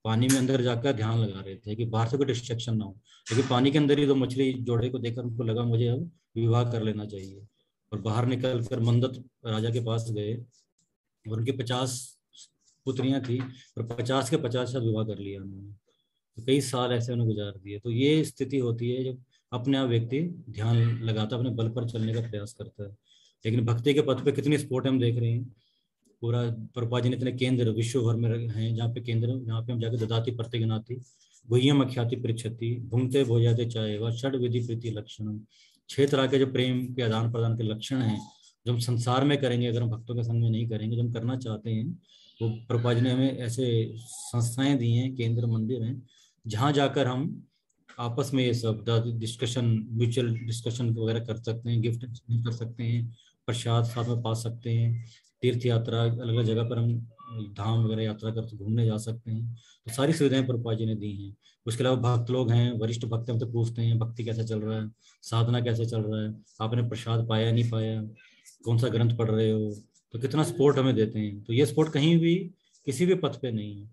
पानी में अंदर जाकर ध्यान लगा रहे थे कि बाहर से कोई डिस्ट्रैक्शन ना हो। लेकिन पानी के अंदर ही तो मछली जोड़े को देखकर उनको लगा मुझे अब विवाह कर लेना चाहिए, और बाहर निकल कर मंदत राजा के पास गए, और उनकी 50 पुत्रियां थी, और 50 के 50 साथ विवाह कर लिया उन्होंने। तो कई साल ऐसे उन्हें गुजार दिए। तो ये स्थिति होती है जब अपने आप व्यक्ति ध्यान लगाता, अपने बल पर चलने का प्रयास करता है। लेकिन भक्ति के पथ पे कितनी स्पोर्ट हम देख रहे हैं। पूरा प्रभुपाद जी ने इतने केंद्र विश्व भर में हैं, जहाँ पे केंद्र, जहाँ पे हम जाकर ददाती प्रतिगनाती गुह्यम अख्याति पृच्छति भूंगते भोजाते चाहे वह षड विधि प्रीति लक्षण। 6 तरह के जो प्रेम के आदान प्रदान के लक्षण हैं, जो हम संसार में करेंगे, अगर हम भक्तों के संग में नहीं करेंगे, जो हम करना चाहते हैं, वो प्रभुपाद जी ने हमें ऐसे संस्थाएं दी हैं, केंद्र मंदिर हैं, जहाँ जाकर हम आपस में ये सब डिस्कशन, म्यूचुअल डिस्कशन वगैरह कर सकते हैं, गिफ्ट कर सकते हैं, प्रसाद साथ में पा सकते हैं, तीर्थ यात्रा अलग अलग जगह पर हम धाम वगैरह यात्रा कर घूमने जा सकते हैं। तो सारी सुविधाएं प्रभुपाद जी ने दी हैं। उसके अलावा भक्त लोग हैं, वरिष्ठ भक्त हमसे पूछते हैं भक्ति कैसा चल रहा है, साधना कैसे चल रहा है, आपने प्रसाद पाया नहीं पाया, कौन सा ग्रंथ पढ़ रहे हो, तो कितना सपोर्ट हमें देते हैं। तो ये सपोर्ट कहीं भी किसी भी पथ पे नहीं है।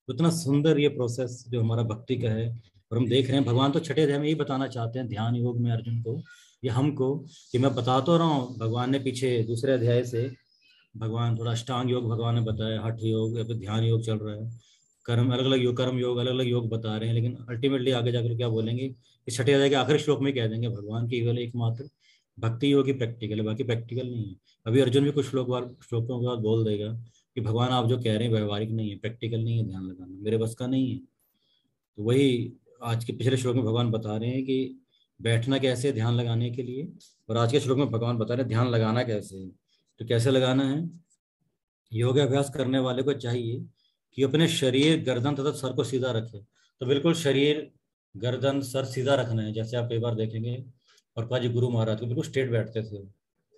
उतना सुंदर ये प्रोसेस जो हमारा भक्ति का है। और हम देख रहे हैं भगवान तो छठे अध्याय में यही बताना चाहते हैं ध्यान योग में अर्जुन को, ये हमको, कि मैं बता तो रहा हूँ, भगवान ने पीछे दूसरे अध्याय से भगवान थोड़ा अष्टांग योग भगवान ने बताया, हठ योग या फिर ध्यान योग चल रहा है, कर्म अलग अलग योग, कर्म योग अलग अलग योग बता रहे हैं। लेकिन अल्टीमेटली आगे जाकर क्या बोलेंगे, इस छठे अध्याय के आखिरी श्लोक में कह देंगे भगवान की केवल एकमात्र भक्ति योग ही प्रैक्टिकल है, बाकी प्रैक्टिकल नहीं है। अभी अर्जुन भी कुछ श्लोकों के बाद बोल देगा कि भगवान आप जो कह रहे हैं व्यवहारिक नहीं है, प्रैक्टिकल नहीं है, ध्यान लगाना मेरे बस का नहीं है। तो वही आज के पिछले श्लोक में भगवान बता रहे हैं कि बैठना कैसे है ध्यान लगाने के लिए, और आज के श्लोक में भगवान बता रहे हैं ध्यान लगाना कैसे है। तो कैसे लगाना है, योगाभ्यास करने वाले को चाहिए कि अपने शरीर, गर्दन तथा सर को सीधा रखे। तो बिल्कुल शरीर, गर्दन, सर सीधा रखना है। जैसे आप कई बार देखेंगे और पाजी गुरु महाराज को बिल्कुल स्ट्रेट बैठते थे,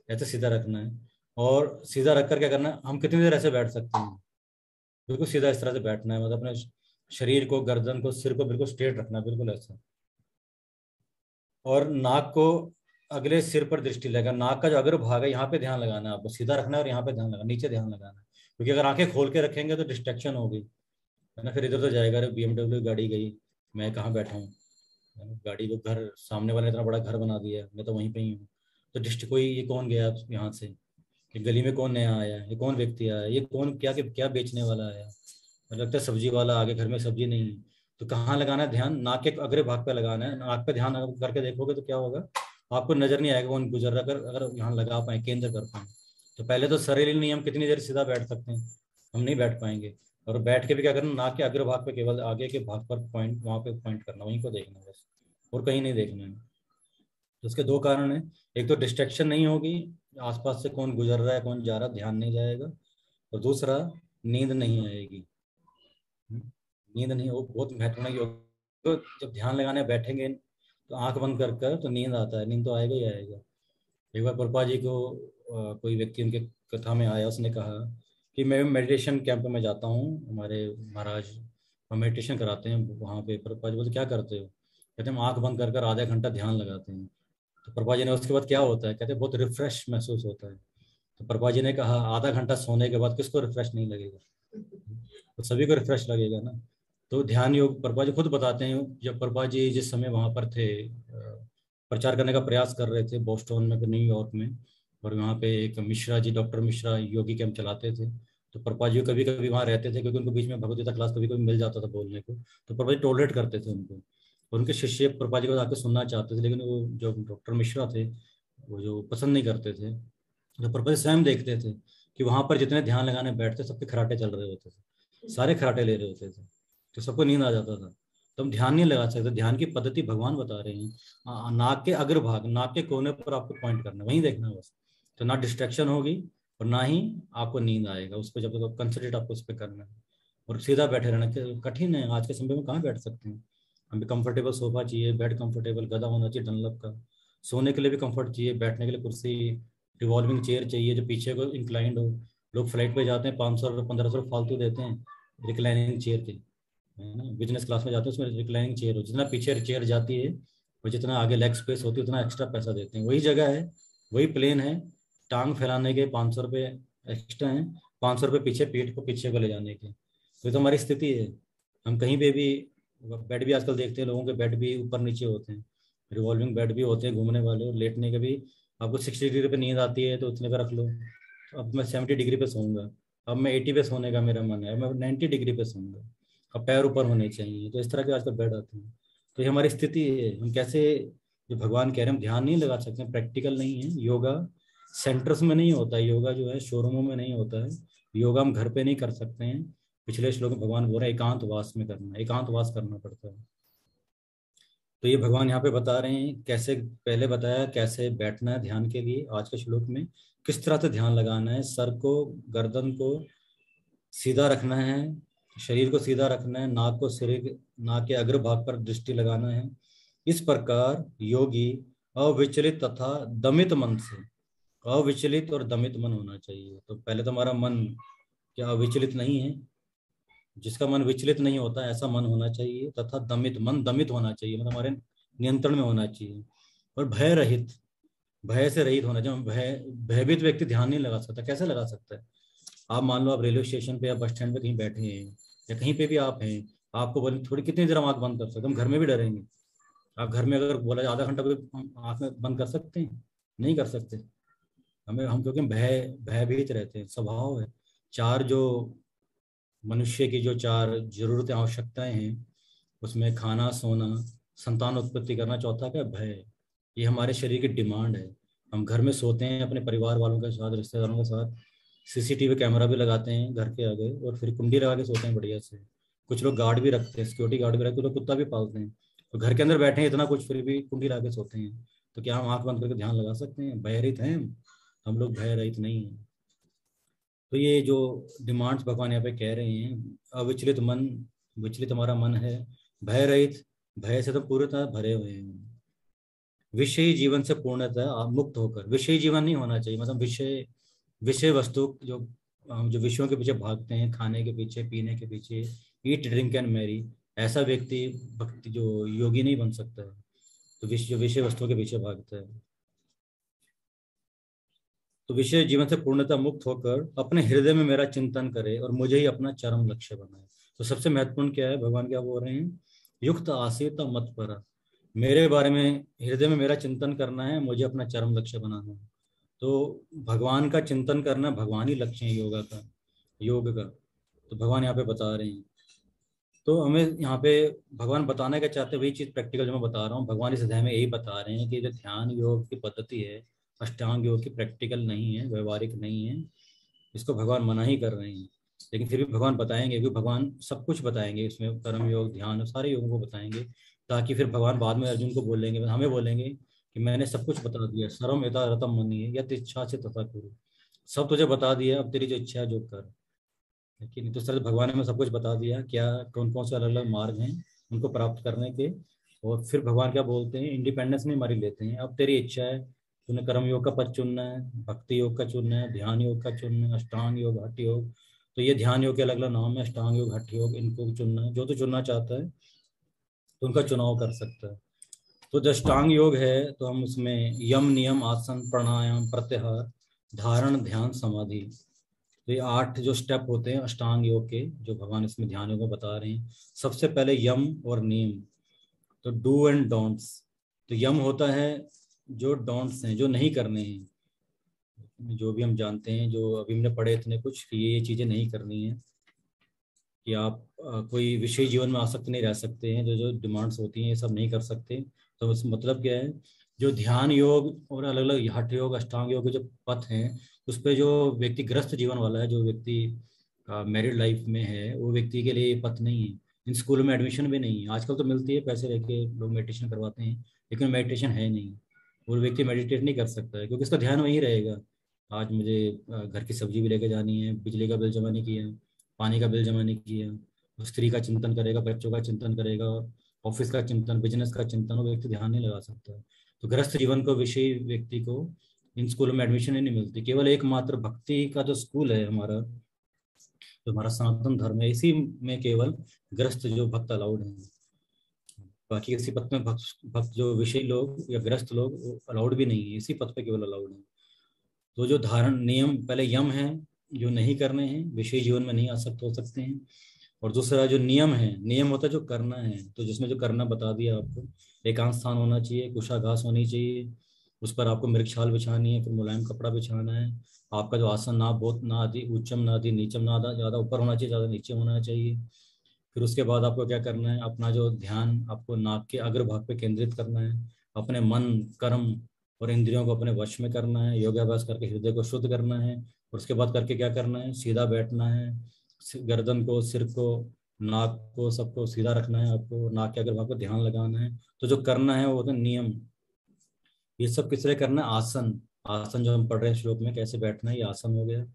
ऐसे सीधा रखना है। और सीधा रखकर क्या करना है, हम कितनी देर ऐसे बैठ सकते हैं, बिल्कुल सीधा इस तरह से बैठना है, मतलब अपने शरीर को, गर्दन को, सिर को बिल्कुल स्ट्रेट रखना है, बिल्कुल ऐसा। और नाक को अगले सिर पर दृष्टि लगा, नाक का जो अग्र भाग है यहाँ पे ध्यान लगाना है आपको, सीधा रखना है, और यहाँ पे ध्यान लगाना, नीचे ध्यान लगाना है। क्योंकि अगर आंखें खोल के रखेंगे तो डिस्ट्रैक्शन होगी, है ना, फिर इधर तो जाएगा, अरे BMW गाड़ी गई, मैं कहाँ बैठा हूँ, गाड़ी को, घर सामने वाले ने इतना बड़ा घर बना दिया, मैं तो वहीं पे ही हूँ। तो कोई, ये कौन गया यहाँ से, कि गली में कौन नया आया, ये कौन व्यक्ति आया, ये कौन क्या क्या बेचने वाला आया, मुझे लगता है सब्जी वाला, आगे घर में सब्जी नहीं है। तो कहाँ लगाना है ध्यान, नाक के अगले भाग पे लगाना है। नाक पे ध्यान करके देखोगे तो क्या होगा, आपको नजर नहीं आएगा कौन गुजर रहा, अगर यहाँ लगा पाए, केंद्र कर पाए। तो पहले तो शरीर नहीं, हम कितनी देर सीधा बैठ सकते हैं, हम नहीं बैठ पाएंगे। और बैठ के भी क्या करना, नाक के अग्र भाग पे, केवल आगे के भाग पर पॉइंट, वहां पे पॉइंट करना, वहीं को देखना बस, और कहीं नहीं देखना है। तो उसके दो कारण है, एक तो डिस्ट्रैक्शन नहीं होगी, आसपास से कौन गुजर रहा है कौन जा रहा है ध्यान नहीं जाएगा, और दूसरा नींद नहीं आएगी। नींद नहीं, वो बहुत महत्वपूर्ण है। तो जब ध्यान लगाने बैठेंगे तो आंख बंद कर कर तो नींद आता है, नींद तो आएगा ही आएगा। एक बार प्रभुपाद जी को कोई व्यक्ति उनके कथा में आया, उसने कहा कि मैं मेडिटेशन कैंप में जाता हूँ, हमारे महाराज मेडिटेशन कराते हैं वहाँ पे। प्रभुपाद जी बोलते क्या करते हो? कहते हैं हम आंख बंद कर कर आधा घंटा ध्यान लगाते हैं। तो प्रभुपाद जी ने उसके बाद क्या होता है, कहते हैं बहुत रिफ्रेश महसूस होता है। तो प्रभुपाद जी ने कहा आधा घंटा सोने के बाद किसको रिफ्रेश नहीं लगेगा? तो सभी को रिफ्रेश लगेगा ना। तो ध्यान योग प्रभुपाद जी खुद बताते हैं, जब प्रभुपाद जी जिस समय वहाँ पर थे, प्रचार करने का प्रयास कर रहे थे बोस्टन में, न्यूयॉर्क में, और वहाँ पे एक मिश्रा जी, डॉक्टर मिश्रा योगी कैंप चलाते थे। तो प्रभुपाद जी कभी कभी वहाँ रहते थे, क्योंकि उनको बीच में भगवत गीता क्लास कभी कभी मिल जाता था बोलने को। तो प्रभुपाद जी टॉलरेट करते थे उनको, और उनके शिष्य प्रभुपाद जी को आके सुनना चाहते थे, लेकिन वो जो डॉक्टर मिश्रा थे वो जो पसंद नहीं करते थे। तो प्रभुपाद जी स्वयं देखते थे कि वहाँ पर जितने ध्यान लगाने बैठते सबके खराटे चल रहे होते थे, सारे खराटे ले रहे होते थे, तो सबको नींद आ जाता था। तो हम ध्यान नहीं लगा सकते। ध्यान की पद्धति भगवान बता रहे हैं, नाक के अग्रभाग, नाक के कोने पर आपको पॉइंट करना, वहीं देखना है बस। तो ना डिस्ट्रैक्शन होगी और ना ही आपको नींद आएगा उस पर, जब तक कंसंट्रेट आपको उस पर करना है। और सीधा बैठे रहना कठिन है, आज के समय में कहाँ बैठ सकते हैं। हमें कंफर्टेबल सोफा चाहिए, बेड कंफर्टेबल, गदा होना चाहिए डनलप का, सोने के लिए भी कंफर्ट चाहिए, बैठने के लिए कुर्सी, रिवॉल्विंग चेयर चाहिए जो पीछे को इंक्लाइंड हो। लोग फ्लाइट पे जाते हैं 500 रुपये 1500 फालतू देते हैं रिक्लाइनिंग चेयर के, है ना। बिजनेस क्लास में जाते हैं, उसमें रिक्लाइनिंग चेयर हो, जितना पीछे चेयर जाती है और जितना आगे लेग स्पेस होती है उतना एक्स्ट्रा पैसा देते हैं। वही जगह है, वही प्लेन है, टांग फैलाने के 500 रुपये एक्स्ट्रा हैं, 500 रुपये पीछे पीठ को पीछे को ले जाने के। तो ये तो हमारी स्थिति है। हम कहीं पे भी, बेड भी आजकल देखते हैं लोगों के बेड भी ऊपर नीचे होते हैं, रिवॉल्विंग बेड भी होते हैं घूमने वाले, और लेटने के भी। आपको 60 डिग्री पे नींद आती है तो उतने पे रख लो। तो अब मैं 70 डिग्री पे सोऊंगा, अब मैं 80 पे सोने का मेरा मन है, अब मैं 90 डिग्री पे सोऊंगा, अब पैर ऊपर होने चाहिए। तो इस तरह के आजकल बेड आते हैं। तो ये हमारी स्थिति है। हम कैसे, जो भगवान कह रहे हैं हम ध्यान नहीं लगा सकते, प्रैक्टिकल नहीं है। योगा सेंटर्स में नहीं होता है, योगा जो है शोरूमों में नहीं होता है, योगा हम घर पे नहीं कर सकते हैं। पिछले श्लोक में भगवान बोल रहे हैं एकांतवास में करना, एकांतवास करना पड़ता है। तो ये भगवान यहाँ पे बता रहे हैं कैसे, पहले बताया कैसे बैठना है ध्यान के लिए, आज के श्लोक में किस तरह से ध्यान लगाना है। सर को, गर्दन को सीधा रखना है, शरीर को सीधा रखना है, नाक को सिर, नाक के अग्रभाग पर दृष्टि लगाना है। इस प्रकार योगी अविचलित तथा दमित मन से, अविचलित और दमित मन होना चाहिए। तो पहले तो हमारा मन क्या अविचलित नहीं है, जिसका मन विचलित नहीं होता ऐसा मन होना चाहिए, तथा दमित, मन दमित होना चाहिए, मतलब हमारे नियंत्रण में होना चाहिए। और भय रहित, भय से रहित होना चाहिए। भयभीत व्यक्ति ध्यान नहीं लगा सकता। कैसे लगा सकता है? आप मान लो आप रेलवे स्टेशन पे या बस स्टैंड पे कहीं बैठे हैं, या कहीं पे भी आप हैं, आपको बोले थोड़ी कितनी देर हम आंख बंद कर सकते हैं? हम घर में भी डरेंगे। आप घर में अगर बोला आधा घंटा भी हम आंख में बंद कर सकते हैं? नहीं कर सकते। हम क्योंकि भयभीत रहते हैं, स्वभाव है। चार जो मनुष्य की जो चार जरूरतें आवश्यकताएं हैं, उसमें खाना, सोना, संतान उत्पत्ति करना, चौथा क्या? भय। ये हमारे शरीर की डिमांड है। हम घर में सोते हैं अपने परिवार वालों के साथ, रिश्तेदारों के साथ, सीसीटीवी कैमरा भी लगाते हैं घर के आगे, और फिर कुंडी लगा के सोते हैं बढ़िया से। कुछ लोग गार्ड भी रखते हैं, सिक्योरिटी गार्ड भी रखते हैं, कुछ लोग कुत्ता भी पालते हैं। तो घर के अंदर बैठे हैं इतना कुछ, फिर भी कुंडी लगा के सोते हैं। तो क्या हम आंख बंद करके ध्यान लगा सकते हैं? भयरहित हैं हम लोग, भयरहित नहीं है। तो ये जो डिमांड्स भगवान यहाँ पे कह रहे हैं, अविचलित मन, विचलित हमारा मन है, भय रहित, भय से तो पूर्णतः भरे हुए हैं, विषयी जीवन से पूर्णतः मुक्त होकर। विषयी जीवन नहीं होना चाहिए, मतलब विषय, विषय वस्तु जो, हम जो विषयों के पीछे भागते हैं, खाने के पीछे, पीने के पीछे, ईट ड्रिंक एंड मैरी, ऐसा व्यक्ति भक्ति जो योगी नहीं बन सकता है। तो जो विषय वस्तुओं के पीछे भागता है, तो विषय जीवन से पूर्णतः मुक्त होकर अपने हृदय में मेरा चिंतन करे और मुझे ही अपना चरम लक्ष्य बनाए। तो सबसे महत्वपूर्ण क्या है, भगवान क्या बोल रहे हैं? युक्त आसीत मत पर, मेरे बारे में हृदय में मेरा चिंतन करना है, मुझे अपना चरम लक्ष्य बनाना है। तो भगवान का चिंतन करना भगवान ही लक्ष्य है योगा का, योग का। तो भगवान यहाँ पे बता रहे हैं। तो हमें यहाँ पे भगवान बताने का चाहते वही चीज प्रैक्टिकल जो मैं बता रहा हूँ, भगवान इस अध्याय में यही बता रहे हैं कि जो ध्यान योग की पद्धति है, अष्टांग योग की, प्रैक्टिकल नहीं है, व्यवहारिक नहीं है, इसको भगवान मना ही कर रहे हैं। लेकिन फिर भी भगवान बताएंगे, क्योंकि भगवान सब कुछ बताएंगे इसमें, कर्म योग, ध्यान, सारे योगों को बताएंगे, ताकि फिर भगवान बाद में अर्जुन को बोलेंगे, हमें बोलेंगे कि मैंने सब कुछ बता दिया, सर्वम यथा रतम मनी है यत इच्छा से तथा करो, सब तुझे बता दिया, अब तेरी जो इच्छा है जो कर। लेकिन तो सर भगवान ने हमें सब कुछ बता दिया, क्या कौन कौन से अलग अलग मार्ग हैं उनको प्राप्त करने के, और फिर भगवान क्या बोलते हैं, इंडिपेंडेंस में हमारी लेते हैं, अब तेरी इच्छा है, तूने कर्म योग का पथ चुनना है, भक्ति योग का चुनना है, ध्यान योग का चुनना है, अष्टांग योग, हठ योग। तो ये ध्यान योग के अलग अलग नाम है, अष्टांग योग, हठ योग, इनको चुनना है। जो तो चुनना चाहता है तो उनका चुनाव कर सकता है। तो जो अष्टांग योग है तो हम उसमें यम, नियम, आसन, प्राणायाम, प्रत्याहार, धारण, ध्यान, समाधि, तो ये 8 जो स्टेप होते हैं अष्टांग योग के, जो भगवान इसमें ध्यान योग में बता रहे हैं। सबसे पहले यम और नियम, तो डू एंड डोंट्स। तो यम होता है जो डोंट्स हैं, जो नहीं करने हैं, जो भी हम जानते हैं, जो अभी हमने पढ़े इतने कुछ कि ये चीज़ें नहीं करनी है, कि आप कोई विषय जीवन में आसक्त नहीं रह सकते हैं, जो जो डिमांड्स होती हैं ये सब नहीं कर सकते। तो इसका मतलब क्या है, जो ध्यान योग और अलग अलग हठ योग, अष्टांग योग के जो पथ हैं, उस पे जो व्यक्ति ग्रस्त जीवन वाला है, जो व्यक्ति मैरिड लाइफ में है, वो व्यक्ति के लिए ये पथ नहीं है। इन स्कूलों में एडमिशन भी नहीं है, आजकल तो मिलती है, पैसे लेके लोग मेडिटेशन करवाते हैं, लेकिन मेडिटेशन है नहीं। वो व्यक्ति मेडिटेट नहीं कर सकता है, क्योंकि उसका ध्यान वहीं रहेगा। आज मुझे घर की सब्जी भी लेके जानी है, बिजली का बिल जमा नहीं किया, पानी का बिल जमा नहीं किया, स्त्री का चिंतन करेगा, बच्चों का चिंतन करेगा, ऑफिस का चिंतन, बिजनेस का चिंतन, वो व्यक्ति ध्यान नहीं लगा सकता है। तो गृहस्थ जीवन को विषय व्यक्ति को इन स्कूलों में एडमिशन ही नहीं मिलती। केवल एकमात्र भक्ति का जो स्कूल है हमारा, जो हमारा सनातन धर्म है, इसी में केवल गृहस्थ जो भक्त अलाउड है। बाकी किसी पथ में भक्त भक्त जो विषय लोग या गृहस्थ लोग अलाउड भी नहीं है, इसी पथ पे केवल अलाउड है। तो जो धारण नियम, पहले यम है जो नहीं करने हैं, विषय जीवन में नहीं आसक्त हो सकते हैं। और दूसरा जो नियम है, नियम होता है जो करना है, तो जिसमें जो करना बता दिया आपको, एकांत स्थान होना चाहिए, कुशा घास होनी चाहिए, उस पर आपको मृगछाल बिछानी है, फिर मुलायम कपड़ा बिछाना है। आपका जो आसन ना बहुत ना आदि उच्चम ना आदि नीचम ना आधा, ज़्यादा ऊपर होना चाहिए, ज़्यादा नीचे होना चाहिए। फिर उसके बाद आपको क्या करना है, अपना जो ध्यान आपको नाक के अग्रभाग पे केंद्रित करना है, अपने मन, कर्म और इंद्रियों को अपने वश में करना है, योगाभ्यास करके हृदय को शुद्ध करना है। और उसके बाद करके क्या करना है, सीधा बैठना है, गर्दन को, सिर को, नाक को, सबको सीधा रखना है, आपको नाक के अग्रभाग पर ध्यान लगाना है। तो जो करना है वो होता है नियम। ये सब किस तरह करना है, आसन, आसन जो हम पढ़ रहे हैं श्लोक में, कैसे बैठना है, ये आसन हो गया।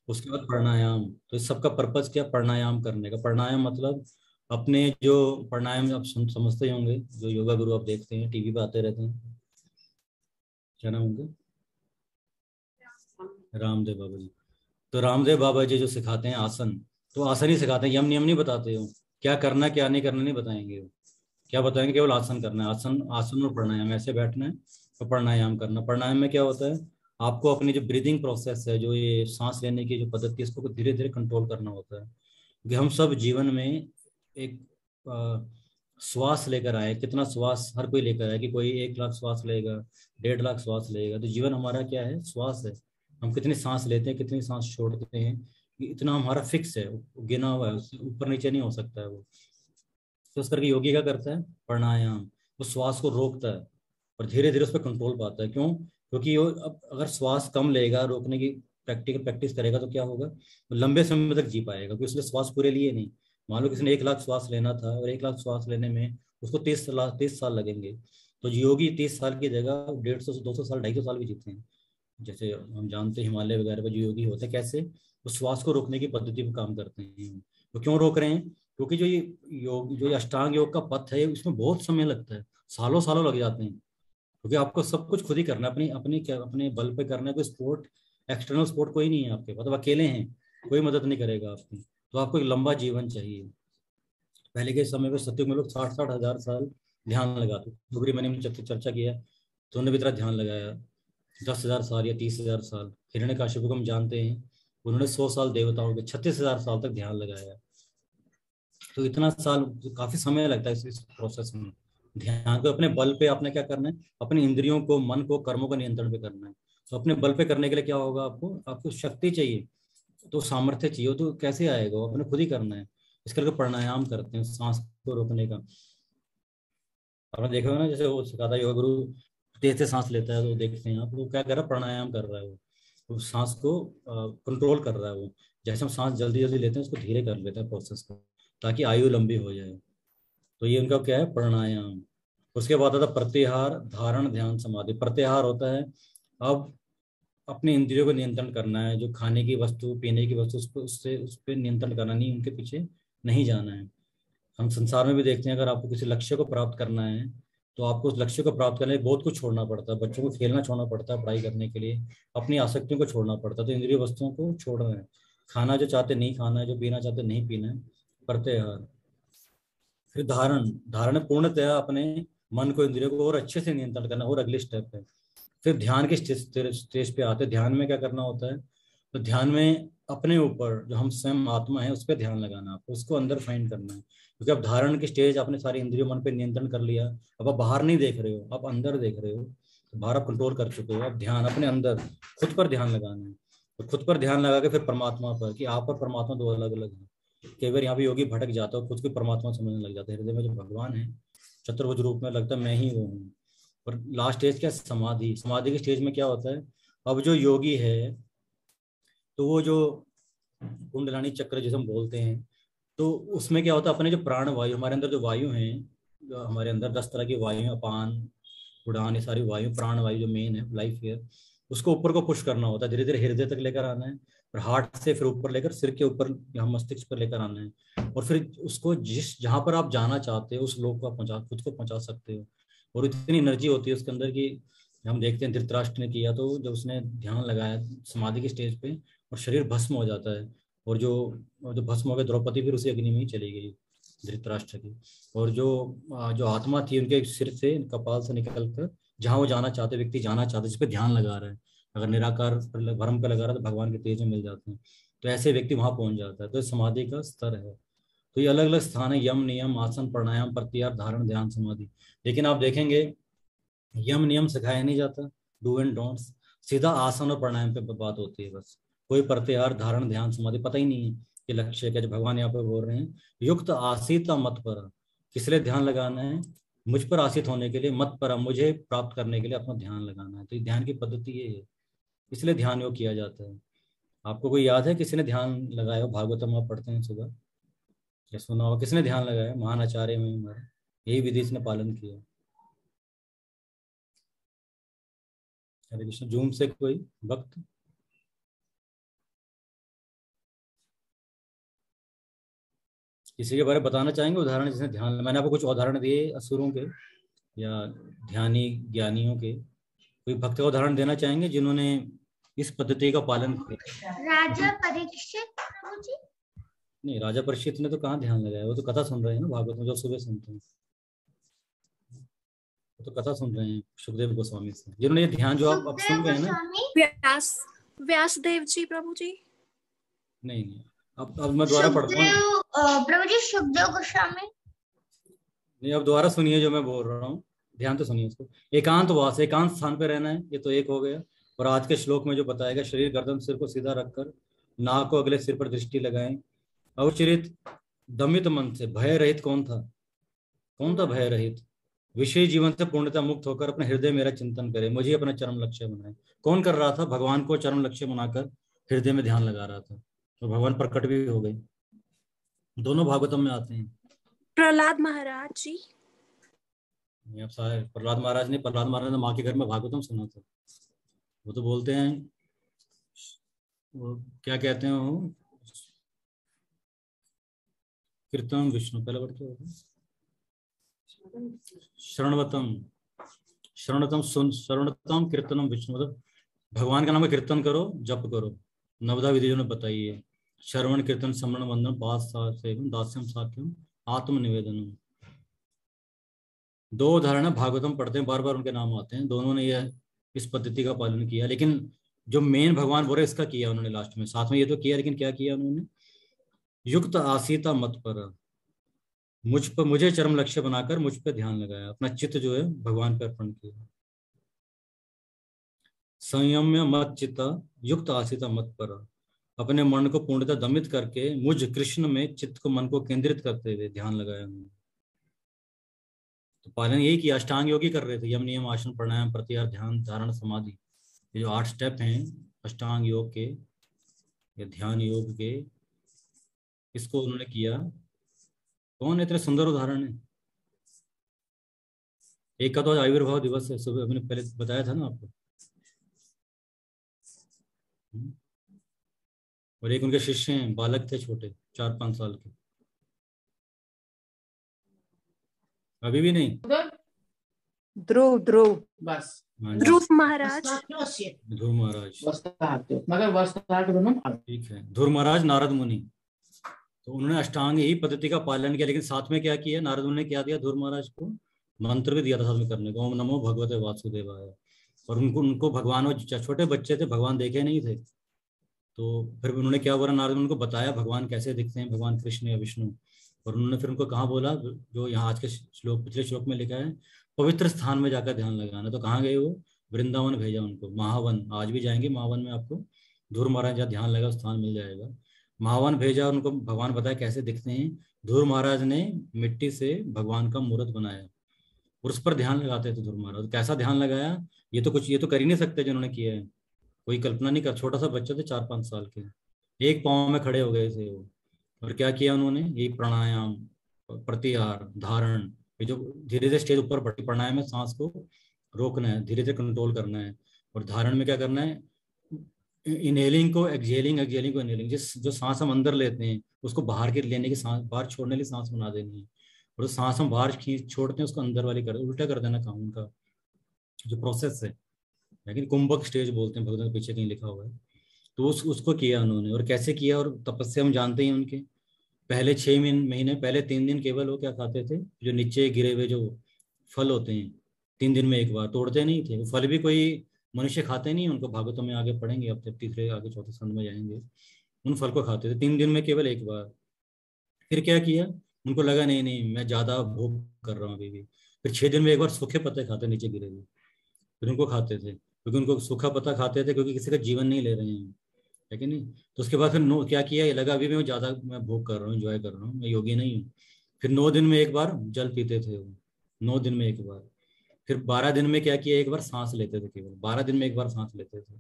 उसके बाद प्राणायाम, तो इस सबका पर्पज क्या, प्राणायाम करने का। प्राणायाम मतलब अपने जो प्राणायाम आप समझते ही होंगे, जो योगा गुरु आप देखते हैं टीवी पे आते रहते हैं, क्या नाम उनका, रामदेव बाबा जी। तो रामदेव बाबा जी जो सिखाते हैं आसन, तो आसन ही सिखाते हैं, यम नियम नहीं बताते हो, क्या करना क्या नहीं करना नहीं बताएंगे वो। क्या बताएंगे, केवल आसन करना है, आसन, आसन और प्राणायाम, ऐसे बैठना है और प्राणायाम करना। प्राणायाम में क्या होता है, आपको अपनी जो ब्रीदिंग प्रोसेस है, जो ये सांस लेने की जो पद्धति है, इसको धीरे धीरे कंट्रोल करना होता है। क्योंकि हम सब जीवन में एक श्वास लेकर आए, कितना श्वास हर कोई लेकर आए, कि कोई 1 लाख श्वास लेगा, 1.5 लाख श्वास लेगा। तो जीवन हमारा क्या है, श्वास है। हम कितनी सांस लेते हैं, कितनी सांस छोड़ते हैं, इतना हमारा फिक्स है, गिना हुआ है, उससे ऊपर नीचे नहीं हो सकता है वो। तो उस करके योगी क्या करता है, प्राणायाम, वो श्वास को रोकता है और धीरे धीरे उस पर कंट्रोल पाता है। क्यों, क्योंकि वो अब अगर श्वास कम लेगा, रोकने की प्रैक्टिकल प्रैक्टिस करेगा, तो क्या होगा, वो लंबे समय तक जी पाएगा, क्योंकि उसने श्वास पूरे लिए नहीं। मान लो किसी ने 1 लाख श्वास लेना था, और 1 लाख श्वास लेने में उसको 30 साल लगेंगे, तो योगी 30 साल की जगह 150 से 200 साल, 250 साल भी जीते हैं। जैसे हम जानते हैं हिमालय वगैरह पर जो योगी होते हैं, कैसे वो श्वास को रोकने की पद्धति पर काम करते हैं। तो क्यों रोक रहे हैं, क्योंकि जो ये योग, जो ये अष्टांग योग का पथ है, उसमें बहुत समय लगता है, सालों सालों लग जाते हैं। क्योंकि आपको सब कुछ खुद ही करना है, अपनी अपनी क्या अपने बल पे करना है। कोई सपोर्ट, एक्सटर्नल सपोर्ट कोई नहीं है आपके पास, मतलब अकेले हैं, कोई मदद नहीं करेगा आपकी। तो आपको एक लंबा जीवन चाहिए। पहले के समय में सत्युग में लोग 60-60 हजार साल ध्यान लगाते। डुगरी मैंने में चर्चा किया, तो उन्होंने भी तरह ध्यान लगाया, 10 हजार साल या 30 हजार साल। हिरण्यकशिपु को हम जानते हैं, उन्होंने 100 साल देवताओं के, 36 हजार साल तक ध्यान लगाया। तो इतना साल, काफी समय लगता है इस प्रोसेस में। ध्यान को अपने बल पे आपने क्या करना है, अपनी इंद्रियों को, मन को, कर्मों को नियंत्रण पे करना है। तो अपने बल पे करने के लिए क्या होगा, आपको आपको शक्ति चाहिए, तो सामर्थ्य चाहिए, तो कैसे आएगा, वो अपने खुद ही करना है। इस करके प्राणायाम करते हैं, सांस को रोकने का। आपने देखा होगा ना, जैसे वो सिखाता है योगा गुरु, तेज से सांस लेता है, तो देखते हैं आप, वो क्या कर रहा है, प्राणायाम कर रहा है वो सांस को कंट्रोल कर रहा है वो। जैसे हम सांस जल्दी जल्दी लेते हैं, उसको धीरे कर लेते हैं प्रोसेस को, ताकि आयु लंबी हो जाए। तो ये उनका क्या है, प्राणायाम। उसके बाद आता है प्रत्याहार, धारण, ध्यान, समाधि। प्रत्याहार होता है, अब अपने इंद्रियों को नियंत्रण करना है, जो खाने की वस्तु, पीने की वस्तु, उसको उससे उस पर नियंत्रण करना, नहीं उनके पीछे नहीं जाना है। हम संसार में भी देखते हैं, अगर आपको किसी लक्ष्य को प्राप्त करना है तो आपको उस लक्ष्य को प्राप्त करने के लिए बहुत कुछ छोड़ना पड़ता है। बच्चों को खेलना छोड़ना पड़ता है पढ़ाई करने के लिए, अपनी आसक्तियों को छोड़ना पड़ता है। तो इंद्रिय वस्तुओं को छोड़ रहे हैं, खाना जो चाहते नहीं खाना है, जो पीना चाहते नहीं पीना है, प्रत्याहार। फिर धारण, धारण पूर्णतया अपने मन को, इंद्रियों को और अच्छे से नियंत्रण करना, और अगली स्टेप है। फिर ध्यान के स्टेज पे आते हैं। ध्यान में क्या करना होता है? तो ध्यान में अपने ऊपर, जो हम स्वयं आत्मा है, उस पर ध्यान लगाना है, आपको उसको अंदर फाइंड करना है। क्योंकि अब धारण की स्टेज, आपने सारी इंद्रियों मन पे नियंत्रण कर लिया, अब आप बाहर नहीं देख रहे हो, आप अंदर देख रहे हो, तो बाहर आप कंट्रोल कर चुके हो। अब ध्यान अपने अंदर, खुद पर ध्यान लगाना है। तो खुद पर ध्यान लगा के फिर परमात्मा पर, कि आप और परमात्मा दो अलग अलग हैं। कई बार यहाँ पे योगी भटक जाता है, खुद को परमात्मा समझने लग जाता है। हृदय में जो भगवान है चतुर्भुज रूप में, लगता है मैं ही वो हूँ। और लास्ट स्टेज क्या? समाधि। समाधि के स्टेज में क्या होता है? अब जो योगी है, तो वो जो कुंडलानी चक्र जिसे हम बोलते हैं, तो उसमें क्या होता है? अपने जो प्राण वायु, हमारे अंदर जो वायु हैं, जो हमारे अंदर 10 तरह की वायु हैं, अपान, उड़ान, ये सारी वायु, प्राण वायु जो मेन है, लाइफ एयर, उसको ऊपर को पुश करना होता है, धीरे धीरे हृदय तक लेकर आना है, और हार्ट से फिर ऊपर लेकर सिर के ऊपर, यहाँ मस्तिष्क पर लेकर आना है। और फिर उसको जिस जहाँ पर आप जाना चाहते हो उस लोक को आप पहुंचा, खुद को पहुंचा सकते हो। और इतनी एनर्जी होती है उसके अंदर की, हम देखते हैं धृतराष्ट्र ने किया, तो जब उसने ध्यान लगाया समाधि की स्टेज पे, और शरीर भस्म हो जाता है। और जो भस्म हो गए, द्रौपदी फिर उसी अग्नि में ही चली गई, धृतराष्ट्र की। और जो आत्मा थी उनके सिर से, कपाल से निकल कर जहाँ वो जाना चाहते, व्यक्ति जाना चाहते, जिस पे ध्यान लगा रहा है, अगर निराकार भरम पे लगा रहा है तो भगवान के तेज में मिल जाते हैं। तो ऐसे व्यक्ति वहां पहुंच जाता है। तो समाधि का स्तर है। तो ये अलग अलग स्थान है: यम, नियम, आसन, प्राणायाम, प्रत्याहार, धारण, ध्यान, समाधि। लेकिन आप देखेंगे यम नियम सिखाया नहीं जाता, डू एंड डोंट्स, सीधा आसन और प्राणायाम पे बात होती है बस। कोई प्रत्याहार, धारण, ध्यान, समाधि पता ही नहीं है कि लक्ष्य क्या। जो भगवान यहाँ पे बोल रहे हैं, युक्त आसीत मत पर, किस लिए ध्यान लगाना है? मुझ पर आसित होने के लिए, मत पर, मुझे प्राप्त करने के लिए अपना ध्यान लगाना है। तो ये ध्यान की पद्धति ये है, इसलिए ध्यान योग किया जाता है। आपको कोई याद है किसी ने ध्यान लगाया हो? भागवतम आप पढ़ते हैं सुबह, या सुना हो किसने ध्यान लगाया? महान आचार्य में हमारे यही विधि इसने पालन किया। हरे कृष्ण। जूम से कोई भक्त किसी के बारे में बताना चाहेंगे, उदाहरण जिसने ध्यान, मैंने आपको कुछ उदाहरण दिए असुरों के या ध्यानी ज्ञानियों के, कोई भक्त का उदाहरण देना चाहेंगे जिन्होंने इस पद्धति का पालन किया? राजा परीक्षित प्रभु जी। नहीं, राजा परीक्षित ने तो कहाँ ध्यान लगाया, वो तो कथा सुन रहे हैं ना भागवत में, जो सुबह सुनते हैं, वो तो कथा सुन रहे हैं सुखदेव गोस्वामी से। जिन्होंने ये ध्यान जो आप सुखदेव सुन रहे हैं ना, गोस्वामी, व्यासदेव जी प्रभु जी। नहीं नहीं, अब मैं दोबारा पढ़ता हूँ। सुखदेव प्रभु जी, सुखदेव गोस्वामी। नहीं, अब दोबारा सुनिए जो मैं बोल रहा हूँ, ध्यान तो सुनिए उसको। एकांतवास, एकांत स्थान पे रहना है, ये तो एक हो गया। और आज के श्लोक में जो बताएगा, शरीर गर्दन सिर को सीधा रखकर नाक को अगले सिर पर दृष्टि लगाएं, अवचरित दमित मन से, भय रहित कौन था? कौन था भय रहित? विषय जीवन से पूर्णतः मुक्त होकर अपने हृदय मेरा चिंतन करे, मुझे अपना चरम लक्ष्य बनाए। कौन कर रहा था? भगवान को चरम लक्ष्य बनाकर हृदय में ध्यान लगा रहा था, तो भगवान प्रकट भी हो गए। दोनों भागवतम में आते हैं। प्रहलाद महाराज जी। अब सारे प्रहलाद महाराज ने, प्रहलाद महाराज ने माँ के घर में भागवतम सुना था। वो तो बोलते हैं, वो क्या कहते हैं, वो कीर्तन विष्णु, पहले वर्ड क्या होता है? शरणवतम, शरणतम सुन, शरणतम कीर्तनम विष्णु, मतलब भगवान का नाम का कीर्तन करो, जप करो। नवदा विधि जो ने बताई है: श्रवण, कीर्तन, स्मरण, वंदन, पाद सेवन, दास्यम, साख्यम, आत्म निवेदनम। दो उदाहरण है, भागवतम पढ़ते हैं बार बार उनके नाम आते हैं, दोनों ने यह इस पद्धति का पालन किया। लेकिन जो मेन भगवान बोल रहे इसका किया उन्होंने लास्ट में, साथ में ये तो किया, लेकिन क्या किया उन्होंने? युक्त आसीता मत पर, मुझ पर, मुझे चरम लक्ष्य बनाकर मुझ पर ध्यान लगाया, अपना चित्त जो है भगवान पर अर्पण किया। संयम्य मत चित्ता युक्त आसीता मत पर, अपने मन को पूर्णतः दमित करके मुझ कृष्ण में चित्त को, मन को केंद्रित करते हुए ध्यान लगाया उन्होंने। तो पालन यही किया, अष्टांग योगी कर रहे थे, यम, नियम, आसन, प्राणायाम, प्रत्याहार, ध्यान, धारण, समाधि। ये जो 8 स्टेप हैं अष्टांग योग के या ध्यान योग के, इसको उन्होंने किया। कौन इतने सुंदर उदाहरण है? एक का तो आविर्भाव दिवस है, सुबह मैंने पहले बताया था ना आपको। और एक उनके शिष्य हैं, बालक थे छोटे, 4-5 साल के। अभी भी नहीं? ध्रुव ध्रुव बस हाँ जी, ध्रुव महाराज ध्रुव महाराज। मगर ठीक है, ध्रुव महाराज नारद मुनि, तो उन्होंने अष्टांग ही पद्धति का पालन किया, लेकिन साथ में क्या किया नारद मुनि ने, क्या दिया ध्रुव महाराज को? मंत्र भी दिया था साथ में करने को, ओम नमो भगवते वासुदेवाय। और उनको उनको भगवान, वो छोटे बच्चे थे, भगवान देखे नहीं थे, तो फिर उन्होंने क्या बोला, नारद मुनि को बताया भगवान कैसे दिखते हैं, भगवान कृष्ण या विष्णु। और उन्होंने फिर उनको कहाँ बोला, जो यहाँ आज के श्लोक, पिछले श्लोक में लिखा है, पवित्र स्थान में जाकर ध्यान लगाना। तो कहाँ गए वो? वृंदावन भेजा उनको, महावन। आज भी जाएंगे महावन में, आपको ध्रुव महाराज जहाँ ध्यान लगा स्थान मिल जाएगा। महावन भेजा उनको, भगवान बताया कैसे दिखते हैं। ध्रुव महाराज ने मिट्टी से भगवान का मूर्त बनाया और उस पर ध्यान लगाते थे ध्रुव महाराज। कैसा ध्यान लगाया? ये तो कर ही नहीं सकते जिन्होंने किया है, कोई कल्पना नहीं कर। छोटा सा बच्चा थे 4-5 साल के, एक पाँव में खड़े हो गए थे वो। और क्या किया उन्होंने? ये प्राणायाम, प्रत्याहार, धारण, ये जो धीरे धीरे स्टेज ऊपर बढ़ती, प्राणायाम में सांस को रोकना है, धीरे धीरे कंट्रोल करना है। और धारण में क्या करना है? इनहेलिंग को एक्सहेलिंग, एक्सहेलिंग को इनहेलिंग। जो सांस हम अंदर लेते हैं उसको बाहर के लेने की सांस, बाहर छोड़ने की सांस बना देनी है। और जो सांस हम बाहर खींच छोड़ते हैं उसको अंदर वाली कर, उल्टा कर देना काम उनका जो प्रोसेस है, लेकिन कुंभक स्टेज बोलते हैं, भगवान के पीछे कहीं लिखा हुआ है। तो उसको किया उन्होंने। और कैसे किया? और तपस्या हम जानते हैं उनके। पहले 6 महीने, पहले 3 दिन केवल वो क्या खाते थे, जो नीचे गिरे हुए जो फल होते हैं, 3 दिन में एक बार, तोड़ते नहीं थे वो फल भी, कोई मनुष्य खाते नहीं, उनको भागवतों में आगे पढ़ेंगे, अब तक तीसरे आगे चौथे स्कंद में जाएंगे। उन फल को खाते थे 3 दिन में केवल एक बार। फिर क्या किया? उनको लगा नहीं नहीं मैं ज्यादा भोग कर रहा हूँ अभी भी। फिर 6 दिन में एक बार सूखे पत्ते खाते, नीचे गिरे हुए, फिर उनको खाते थे, क्योंकि उनको सूखा पत्ता खाते थे, क्योंकि किसी का जीवन नहीं ले रहे हैं, है कि नहीं। तो उसके बाद फिर क्या किया, ये लगा अभी भी मैं ज्यादा मैं भोग कर रहा हूँ, एंजॉय कर रहा हूँ, मैं योगी नहीं हूँ। फिर 9 दिन में एक बार जल पीते थे वो, 9 दिन में एक बार। फिर 12 दिन में क्या किया, एक बार सांस लेते थे, केवल 12 दिन में एक बार सांस लेते थे।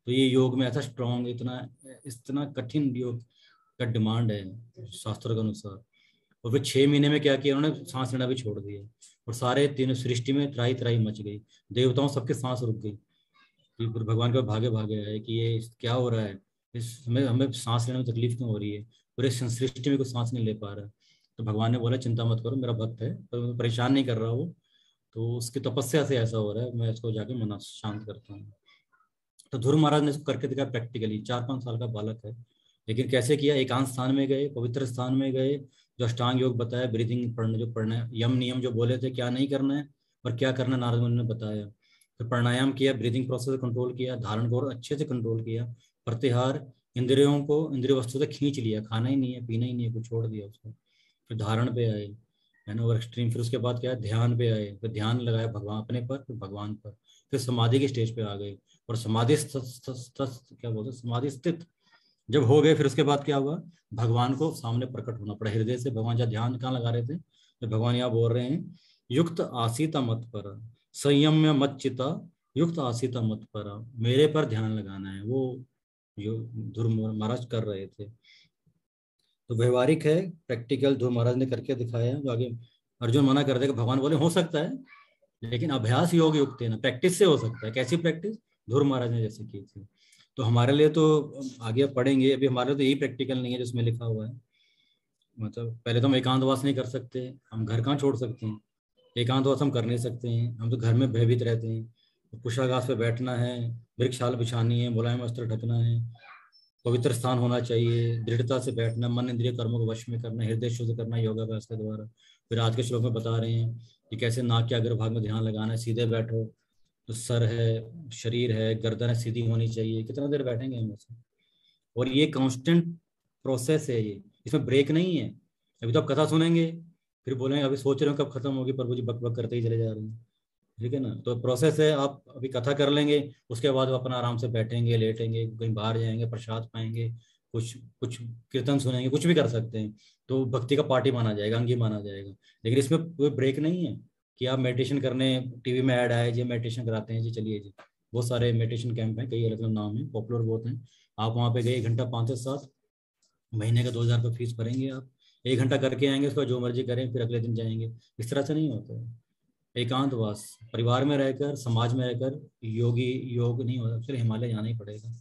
तो ये योग में ऐसा स्ट्रॉन्ग, इतना कठिन योग का डिमांड है शास्त्रों के अनुसार। और फिर 6 महीने में क्या किया उन्होंने? सांस लेना भी छोड़ दिया। और सारे तीनों सृष्टि में त्राही त्राही मच गई, देवताओं सबके सांस रुक गई, कि फिर भगवान के भागे भागे आए कि ये क्या हो रहा है, इस हमें हमें सांस लेने में तकलीफ क्यों हो रही है, पूरे सृष्टि में कोई सांस नहीं ले पा रहा। तो भगवान ने बोला चिंता मत करो, मेरा भक्त है, तो परेशान नहीं कर रहा वो, तो उसकी तपस्या से ऐसा हो रहा है, मैं इसको जाके मना शांत करता हूँ। तो ध्रुव महाराज ने इसको करके दिखा प्रैक्टिकली। 4-5 साल का बालक है, लेकिन कैसे किया? एकांत स्थान में गए, पवित्र स्थान में गए, जो अष्टांग योग बताया, ब्रीदिंग पढ़ने, जो पढ़ना है, यम नियम जो बोले थे, क्या नहीं करना है और क्या करना, नारद मुनि ने बताया। फिर प्राणायाम किया, ब्रीदिंग प्रोसेस कंट्रोल किया, धारण को अच्छे से कंट्रोल किया, प्रत्याहार, इंद्रियों को इंद्रिय वस्तु से खींच लिया, खाना ही नहीं है, पीना ही नहीं है, कुछ छोड़ दिया उसको। फिर धारण पे आए, है ना, और एक्सट्रीम। फिर उसके बाद क्या है, ध्यान पे आए, फिर ध्यान लगाया भगवान अपने पर, फिर भगवान पर। फिर समाधि के स्टेज पे आ गए, और समाधि क्या बोलते हैं, समाधि स्थित जब हो गए, फिर उसके बाद क्या हुआ, भगवान को सामने प्रकट होना पड़ा हृदय से। भगवान जहाँ ध्यान कहाँ लगा रहे थे, तो भगवान यहाँ बोल रहे हैं, युक्त आसीता मत पर, संयम्य मत चिता, युक्त आसीता मत पर, मेरे पर ध्यान लगाना है। वो जो ध्रुव महाराज कर रहे थे, तो व्यवहारिक है, प्रैक्टिकल ध्रुव महाराज ने करके दिखाया। जो आगे अर्जुन मना कर देगा, भगवान बोले हो सकता है, लेकिन अभ्यास योग युक्त है ना, प्रैक्टिस से हो सकता है। कैसी प्रैक्टिस? ध्रुव महाराज ने जैसे की थी। तो हमारे लिए तो आगे पढ़ेंगे, अभी हमारे लिए तो यही प्रैक्टिकल नहीं है जिसमें लिखा हुआ है। मतलब पहले तो हम एकांतवास नहीं कर सकते, हम घर कहाँ छोड़ सकते हैं, एकांतवास हम कर नहीं सकते हैं, हम तो घर में भयभीत रहते हैं। कुशाघास पे बैठना है, वृक्षाल बिछानी है, मुलायम वस्त्र ढकना है, पवित्र स्थान होना चाहिए, दृढ़ता से बैठना, मन इंद्रिय कर्मों को वश में करना, हृदय शुद्ध करना योगाभ्यास के द्वारा। फिर आज के श्लोक में बता रहे हैं कि कैसे नाक के अग्रभाग में ध्यान लगाना है, सीधे बैठो, तो सर है, शरीर है, गर्दन है, सीधी होनी चाहिए। कितना देर बैठेंगे हम ऐसे? और ये कांस्टेंट प्रोसेस है, ये इसमें ब्रेक नहीं है। अभी तो आप कथा सुनेंगे, फिर बोलेंगे अभी सोच रहे हो कब खत्म होगी, प्रभु जी बक बक करते ही चले जा रहे हैं, ठीक है ना। तो प्रोसेस है, आप अभी कथा कर लेंगे, उसके बाद वो अपना आराम से बैठेंगे, लेटेंगे, कहीं बाहर जाएंगे, प्रसाद पाएंगे, कुछ कुछ कीर्तन सुनेंगे, कुछ भी कर सकते हैं, तो भक्ति का पार्टी माना जाएगा, अंगी माना जाएगा। लेकिन इसमें कोई ब्रेक नहीं है कि आप मेडिटेशन करने, टीवी में ऐड आए जी मेडिटेशन कराते हैं जी, चलिए जी। बहुत सारे मेडिटेशन कैंप हैं, कई अलग अलग नाम है, पॉपुलर बहुत हैं। आप वहाँ पे गए, 1 घंटा 5 से 7 महीने का 2000 रुपये फीस भरेंगे, आप 1 घंटा करके आएंगे, उसका जो मर्जी करें, फिर अगले दिन जाएंगे। इस तरह से नहीं होता है। एकांतवास, परिवार में रहकर, समाज में रहकर योग नहीं होता, फिर हिमालय जाना ही पड़ेगा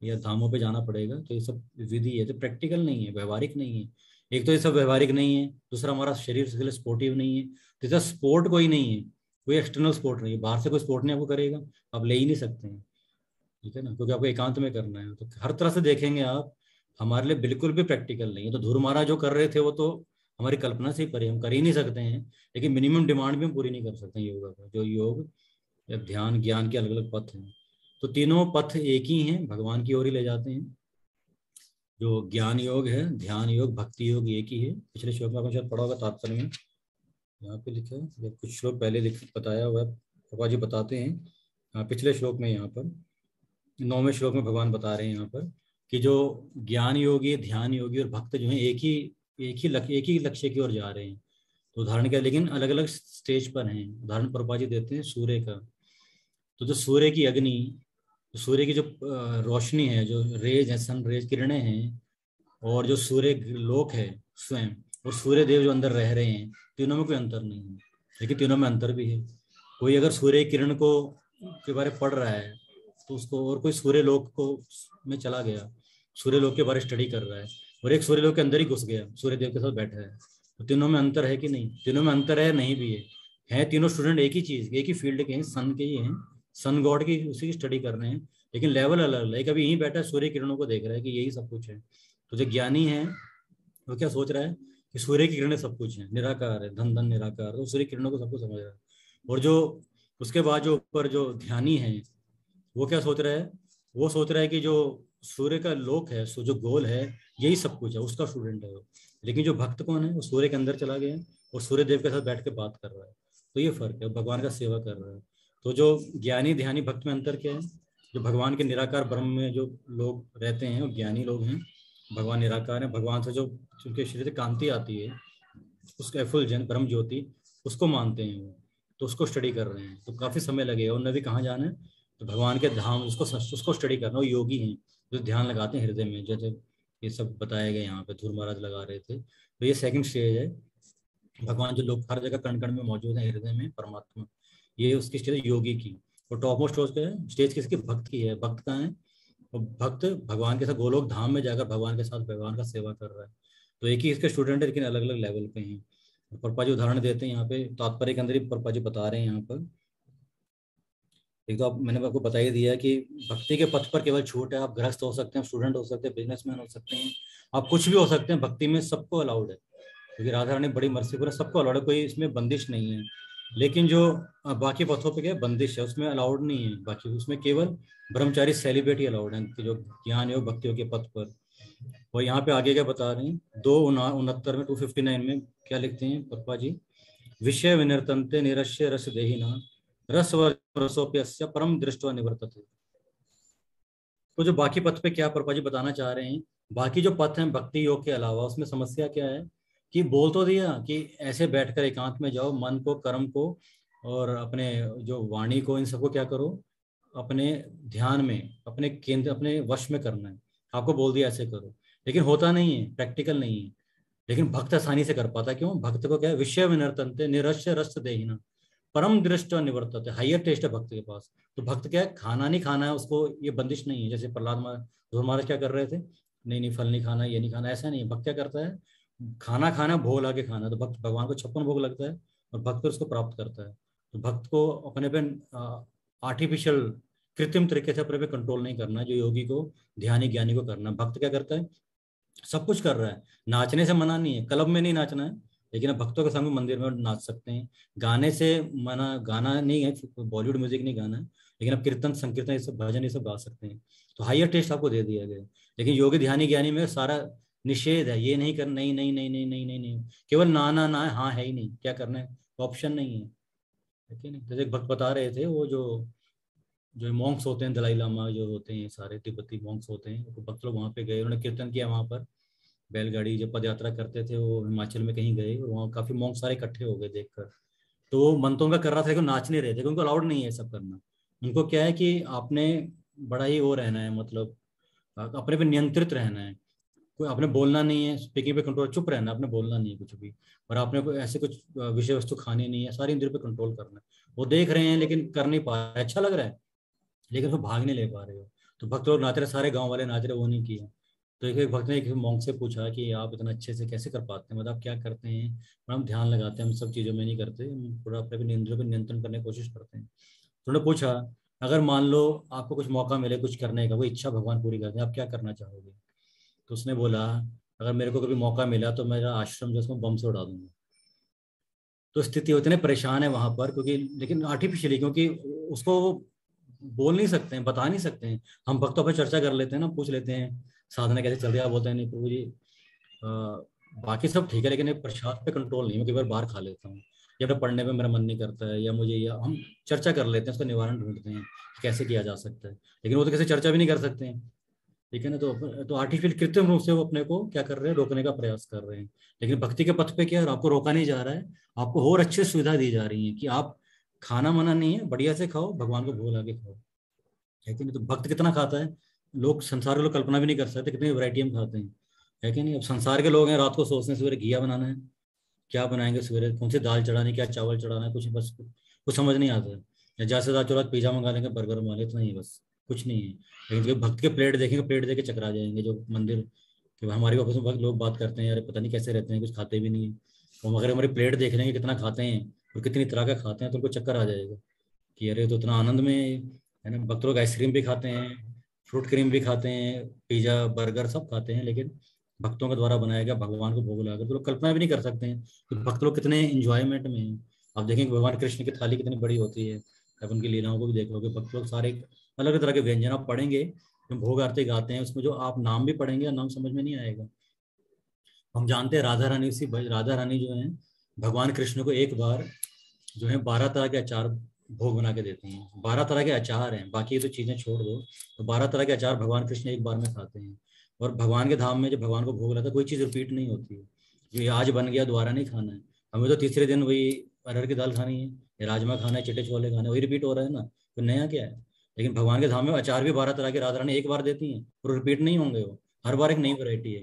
या धामों पे जाना पड़ेगा। तो ये सब विधि है, तो प्रैक्टिकल नहीं है, व्यवहारिक नहीं है। एक तो ये सब व्यवहारिक नहीं है, दूसरा हमारा शरीर के लिए स्पोर्टिव नहीं है, तीसरा स्पोर्ट कोई नहीं है, कोई एक्सटर्नल स्पोर्ट नहीं है, बाहर से कोई स्पोर्ट नहीं आपको करेगा, आप ले ही नहीं सकते हैं, ठीक है ना, क्योंकि आपको एकांत में करना है। तो हर तरह से देखेंगे आप, हमारे लिए बिल्कुल भी प्रैक्टिकल नहीं है। तो ध्रुव महाराज जो कर रहे थे वो तो हमारी कल्पना से ही परे, हम कर ही नहीं सकते हैं, लेकिन मिनिमम डिमांड भी हम पूरी नहीं कर सकते हैं योगा का। जो योग या ध्यान ज्ञान के अलग अलग पथ हैं, तो तीनों पथ एक ही हैं, भगवान की ओर ही ले जाते हैं। जो ज्ञान योग है, ध्यान योग, भक्ति योग एक ही है। पिछले श्लोक में आपने शायद पढ़ा होगा तात्पर्य में, यहाँ पे लिखा है, जब कुछ श्लोक पहले बताया हुआ है, प्रभा जी बताते हैं। पिछले श्लोक में यहाँ पर 9वें श्लोक में भगवान बता रहे हैं यहाँ पर कि जो ज्ञान योगी, ध्यान योगी और भक्त जो है एक ही लक्ष्य की ओर जा रहे हैं। तो उदाहरण क्या, लेकिन अलग अलग स्टेज पर हैं। उदाहरण प्रभा जी देते हैं सूर्य का। तो जो सूर्य की अग्नि, सूर्य की जो रोशनी है, जो रेज है, सन रेज, किरणें हैं, और जो सूर्य लोक है स्वयं, और सूर्य देव जो अंदर रह रहे हैं, तीनों में कोई अंतर नहीं है, लेकिन तीनों में अंतर भी है। कोई अगर सूर्य किरण को के बारे में पढ़ रहा है तो उसको, और कोई सूर्य लोक को में चला गया, सूर्य लोक के बारे में स्टडी कर रहा है, और एक सूर्य लोक के अंदर ही घुस गया, सूर्य देव के साथ बैठा है, तो तीनों में अंतर है कि नहीं? तीनों में अंतर है, नहीं भी है तीनों स्टूडेंट एक ही चीज, एक ही फील्ड के हैं, सन के ही हैं, सन गॉड की उसी की स्टडी कर रहे हैं, लेकिन लेवल अलग अलग है। कभी यहीं बैठा है सूर्य किरणों को देख रहा है कि यही सब कुछ है। तो जो ज्ञानी है वो क्या सोच रहा है कि सूर्य की किरणें सब कुछ है, निराकार है, धन धन निराकार, तो सूर्य किरणों को सब कुछ समझ रहा है। और जो उसके बाद जो ऊपर जो ध्यानी है वो क्या सोच रहा है, वो सोच रहा है कि जो सूर्य का लोक है, सो जो गोल है, यही सब कुछ है, उसका स्टूडेंट है वो। लेकिन जो भक्त कौन है, वो सूर्य के अंदर चला गया और सूर्य देव के साथ बैठ के बात कर रहा है। तो ये फर्क है, भगवान का सेवा कर रहा है। तो जो ज्ञानी ध्यानी भक्त में अंतर क्या है? जो भगवान के निराकार ब्रह्म में जो लोग रहते हैं वो ज्ञानी लोग हैं, भगवान निराकार है, भगवान से जो उनके शरीर से कांति आती है, उसका एफुलजेंट ब्रह्म ज्योति, उसको मानते हैं वो, तो उसको स्टडी कर रहे हैं। तो काफी समय लगेगा, उन्हें भी कहाँ जाना है, तो भगवान के धाम, उसको स्टडी करना। वो योगी हैं जो ध्यान लगाते हैं हृदय में, जैसे ये सब बताया गया यहाँ पे ध्रुव महाराज लगा रहे थे। तो ये सेकंड स्टेज है, भगवान जो लोग हर जगह कण कण में मौजूद है हृदय में, परमात्मा, ये उसकी स्टेज है योगी की। और टॉप मोस्ट स्टेज किसकी? भक्त की है। भक्त कहाँ है? और भक्त भगवान के साथ गोलोक धाम में जाकर भगवान के साथ भगवान का सेवा कर रहा है। तो एक ही इसके स्टूडेंट है, लेकिन अलग अलग लेवल पे हैं। परपा जी उदाहरण देते हैं यहाँ पे, तात्पर्य के अंदर ही परपा जी बता रहे हैं यहाँ पर। एक तो मैंने आपको बता ही दिया कि भक्ति के पथ पर केवल छूट है। आप गृहस्थ हो सकते हैं, स्टूडेंट हो सकते हैं, बिजनेसमैन हो सकते हैं, आप कुछ भी हो सकते हैं, भक्ति में सबको अलाउड है, क्योंकि राधा रानी बड़ी मर्सीफुल है, सबको अलाउड है, कोई इसमें बंदिश नहीं है। लेकिन जो बाकी पथों पे क्या बंदिश है, उसमें अलाउड नहीं है। बाकी उसमें केवल ब्रह्मचारी सेलिब्रेट ही अलाउड है, कि जो ज्ञान योग भक्तियों के पथ पर। और यहाँ पे आगे क्या बता रहे हैं, 269 में 259 में क्या लिखते हैं पप्पा जी, विषय विनिर्तन्ते निरस्य रस देहिना रसोप्यस्य परम दृष्टवा निवर्तते। तो जो बाकी पथ पे क्या पप्पा जी बताना चाह रहे हैं, बाकी जो पथ हैं भक्ति योग के अलावा, उसमें समस्या क्या है कि बोल तो दिया कि ऐसे बैठकर एकांत में जाओ, मन को, कर्म को और अपने जो वाणी को, इन सबको क्या करो, अपने ध्यान में, अपने केंद्र, अपने वश में करना है, आपको बोल दिया ऐसे करो, लेकिन होता नहीं है, प्रैक्टिकल नहीं है। लेकिन भक्त आसानी से कर पाता है, क्यों? भक्त को क्या है, विषय विनर्तन्ते निरस्य रस देहिना परम दृष्ट निवर्तते, हाइयर टेस्ट है भक्त के पास। तो भक्त क्या है, खाना नहीं खाना है उसको, ये बंदिश नहीं है। जैसे प्रहलाद महाराज क्या कर रहे थे, नहीं फल नहीं खाना, ये नहीं खाना, ऐसा नहीं है। भक्त क्या करता है, खाना खाना, भोग लाके खाना। तो भक्त भगवान को 56 भोग लगता है और भक्त फिर उसको प्राप्त करता है। तो भक्त को अपने पे आर्टिफिशियल, कृत्रिम तरीके से अपने पे कंट्रोल नहीं करना, जो योगी को, ध्यानी ज्ञानी को करना। भक्त क्या करता है, सब कुछ कर रहा है, नाचने से मना नहीं है, क्लब में नहीं नाचना है, लेकिन अब भक्तों के संग मंदिर में नाच सकते हैं। गाने से मना, गाना नहीं है, बॉलीवुड म्यूजिक नहीं गाना है, लेकिन अब कीर्तन संकीर्तन ये सब भजन ये सब गा सकते हैं। तो हाइयर टेस्ट आपको दे दिया गया। लेकिन योगी ध्यानी ज्ञानी में सारा निषेध है, ये नहीं कर, नहीं नहीं नहीं नहीं नहीं नहीं नहीं, केवल ना ना ना, हाँ है ही नहीं, क्या करना है, ऑप्शन नहीं है। ठीक है नहीं, जैसे एक भक्त बता रहे थे, वो जो मॉन्क्स होते हैं, दलाई लामा जो होते हैं, सारे तिब्बती मॉन्क्स होते हैं, तो भक्त लोग वहाँ पे गए, उन्होंने कीर्तन किया वहाँ पर। बैलगाड़ी जब पद यात्रा करते थे, वो हिमाचल में कहीं गए और वहाँ काफी मॉन्क सारे इकट्ठे हो गए देखकर। तो वो मन तो उनका कर रहा था, लेकिन नाच नहीं रहे थे, क्योंकि उनको अलाउड नहीं है सब करना। उनको क्या है कि आपने बड़ा ही वो रहना है, मतलब अपने पे नियंत्रित रहना है, कोई आपने बोलना नहीं है, स्पीकिंग पे कंट्रोल, चुप रहना, आपने बोलना नहीं है कुछ भी, और आपने कोई ऐसे कुछ विषय वस्तु खानी नहीं है, सारी इंद्रियों पे कंट्रोल करना है। वो देख रहे हैं लेकिन कर नहीं पा रहे, अच्छा लग रहा है लेकिन उसको भाग नहीं ले पा रहे हो। तो भक्त लोग नाच रहे, सारे गाँव वाले नाच रहे, वो नहीं किया। तो एक भक्त ने एक मॉन्क से पूछा कि आप इतना अच्छे से कैसे कर पाते हैं, मतलब आप क्या करते हैं। हम ध्यान लगाते हैं, हम सब चीज़ों में नहीं करते, हम पूरा अपने इंद्रियों पर नियंत्रण करने की कोशिश करते हैं। तो उन्होंने पूछा, अगर मान लो आपको कुछ मौका मिले कुछ करने का, वो इच्छा भगवान पूरी करते हैं, आप क्या करना चाहोगे। तो उसने बोला, अगर मेरे को कभी मौका मिला तो मेरा आश्रम जो उसमें बम से उड़ा दूंगा। तो स्थिति इतने परेशान है वहां पर, क्योंकि लेकिन आर्टिफिशियली, क्योंकि उसको बोल नहीं सकते हैं, बता नहीं सकते हैं। हम भक्तों पर चर्चा कर लेते हैं ना, पूछ लेते हैं साधना कैसे चल रही है, आप बोलते हैं नहीं प्रभु जी बाकी सब ठीक है, लेकिन ये प्रसाद पे कंट्रोल नहीं, मैं कई बार बाहर खा लेता हूँ, या फिर पढ़ने में मेरा मन नहीं करता है, या मुझे, या हम चर्चा कर लेते हैं, उसका निवारण ढूंढते हैं कि कैसे किया जा सकता है। लेकिन वो तो कैसे चर्चा भी नहीं कर सकते हैं, ठीक है ना। तो आर्टिफिशियल कृत्रिम रूप से वो अपने को क्या कर रहे हैं, रोकने का प्रयास कर रहे हैं। लेकिन भक्ति के पथ पे क्या है, आपको रोका नहीं जा रहा है, आपको और अच्छी सुविधा दी जा रही है कि आप खाना मना नहीं है, बढ़िया से खाओ, भगवान को भोग लगा के खाओ, है कि नहीं। तो भक्त कितना खाता है, लोग संसार के लोग कल्पना भी नहीं कर सकते कितनी वैरायटी हम खाते हैं, है कि नहीं। अब संसार के लोग हैं, रात को सोचते हैं सवेरे घिया बनाना है, क्या बनाएंगे सवेरे, कौन सी दाल चढ़ानी, क्या चावल चढ़ाना है, कुछ बस कुछ समझ नहीं आता है। या ज्यादा से ज्यादा चलो पिज्जा मंगा लेंगे, बर्गर मंगा लेंगे, इतना ही है, बस कुछ नहीं है। लेकिन जो भक्त के प्लेट देखेंगे, प्लेट देके चकरा जाएंगे। जो मंदिर कि हमारे ऑफिस में बहुत लोग बात करते हैं, यार पता नहीं कैसे रहते हैं, कुछ खाते भी नहीं है। और अगर हमारी प्लेट देख लेंगे कितना खाते हैं और कितनी तरह का खाते हैं, तो उनको चक्कर आ जाएगा कि अरे तो इतना आनंद में है ना। भक्त लोग आइसक्रीम भी खाते हैं, फ्रूट क्रीम भी खाते हैं, पिज्जा बर्गर सब खाते हैं, लेकिन भक्तों के द्वारा बनाया गया भगवान को भोग लगाकर तो लोग कल्पना भी नहीं कर सकते हैं कि भक्त लोग कितने इंजॉयमेंट में हैं। आप देखेंगे भगवान कृष्ण की थाली कितनी बड़ी होती है, आप उनकी लीलाओं को भी देख लोगे, भक्त लोग सारे अलग अलग तरह के व्यंजन आप पढ़ेंगे, जो भोग आरती गाते हैं उसमें जो आप नाम भी पढ़ेंगे, नाम समझ में नहीं आएगा। हम जानते हैं राधा रानी, सी राधा रानी जो है भगवान कृष्ण को एक बार जो है 12 तरह के अचार भोग बना के देती हैं। 12 तरह के अचार हैं, बाकी तो चीजें छोड़ दो, तो 12 तरह के अचार भगवान कृष्ण एक बार में खाते हैं। और भगवान के धाम में जब भगवान को भोग लगता है, कोई चीज रिपीट नहीं होती है, जो ये आज बन गया दोबारा नहीं खाना है। हमें तो तीसरे दिन वही अरहर की दाल खानी है, या राजमा खाना है, चिट्टे छोले खाने, वही रिपीट हो रहा है ना, तो नया क्या है। लेकिन भगवान के धाम में अचार भी 12 तरह के राधा रानी एक बार देती हैं, और रिपीट नहीं होंगे, वो हर बार एक नई वैरायटी है।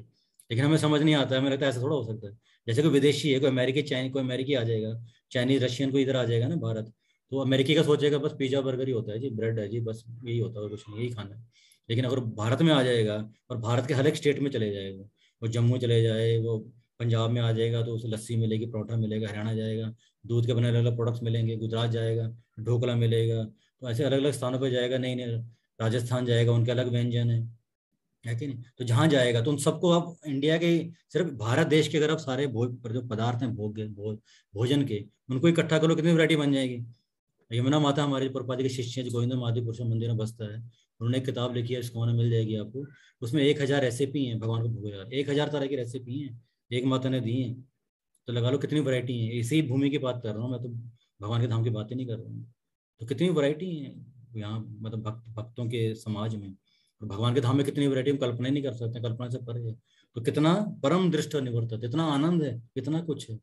लेकिन हमें समझ नहीं आता है, हमें लगता है ऐसा थोड़ा हो सकता है। जैसे कोई विदेशी है, कोई अमेरिकी चाइनीज, कोई अमेरिकी आ जाएगा, चाइनीज रशियन को इधर आ जाएगा ना भारत, तो अमेरिकी का सोचेगा बस पिज्जा बर्गर ही होता है जी, ब्रेड है जी, बस यही होता है, कुछ नहीं, यही खाना है। लेकिन अगर भारत में आ जाएगा और भारत के हर एक स्टेट में चले जाएगा, वो जम्मू चले जाए, वो पंजाब में आ जाएगा तो उसे लस्सी मिलेगी, परोठा मिलेगा, हरियाणा जाएगा दूध के बने अलग अलग प्रोडक्ट्स मिलेंगे, गुजरात जाएगा ढोकला मिलेगा, तो ऐसे अलग अलग स्थानों पर जाएगा, नहीं नहीं राजस्थान जाएगा, उनके अलग व्यंजन है कि नहीं। तो जहाँ जाएगा तो उन सबको आप इंडिया के, सिर्फ भारत देश के अगर आप सारे जो पदार्थ हैं भोजन के, उनको इकट्ठा करो, कितनी वैरायटी बन जाएगी। यमुना माता हमारे प्रभुपाद के शिष्य हैं, जो गोविंद महादेव पुरुष मंदिर में बसता है, उन्होंने एक किताब लिखी है, इसको मिल जाएगी आपको। उसमें 1000 रेसिपी हैं भगवान को भोग, 1000 तरह की रेसिपी हैं, एक माता ने दी है। तो लगा लो कितनी वैरायटी है, इसी भूमि की बात कर रहा हूँ मैं तो, भगवान के धाम की बात ही नहीं कर रहा हूँ। तो कितनी वैरायटी है यहाँ, मतलब भक्तों के समाज में, और भगवान के धाम में कितनी वैरायटी हम कल्पना ही नहीं कर सकते, कल्पना से परे है। तो कितना परम दृष्ट निवर्तत, इतना आनंद है, कितना कुछ है।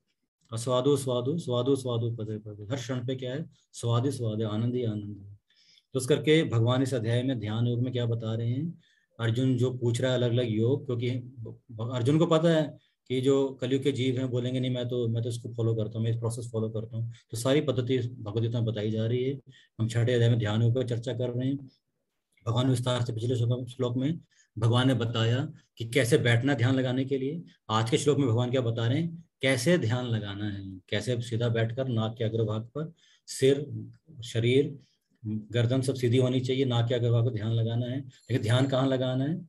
स्वादु स्वादु स्वादु स्वादु पदे पदे, हर क्षण पे क्या है, स्वाद ही स्वाद है, आनंद ही आनंद है। तो इस करके भगवान इस अध्याय में ध्यान योग में क्या बता रहे हैं, अर्जुन जो पूछ रहा है अलग अलग योग, क्योंकि अर्जुन को पता है कि जो कलयुग के जीव हैं बोलेंगे नहीं मैं तो इसको फॉलो करता हूँ, मैं इस प्रोसेस फॉलो करता हूँ। तो सारी पद्धति भगवदगीता में बताई जा रही है। हम 6ठे अध्याय में ध्यान योग पर चर्चा कर रहे हैं। भगवान विस्तार से पिछले श्लोक में भगवान ने बताया कि कैसे बैठना ध्यान लगाने के लिए। आज के श्लोक में भगवान क्या बता रहे हैं, कैसे ध्यान लगाना है, कैसे सीधा बैठकर नाक के अग्रभाग पर, सिर शरीर गर्दन सब सीधी होनी चाहिए, नाक के अग्रभाग पर ध्यान लगाना है। लेकिन ध्यान कहाँ लगाना है,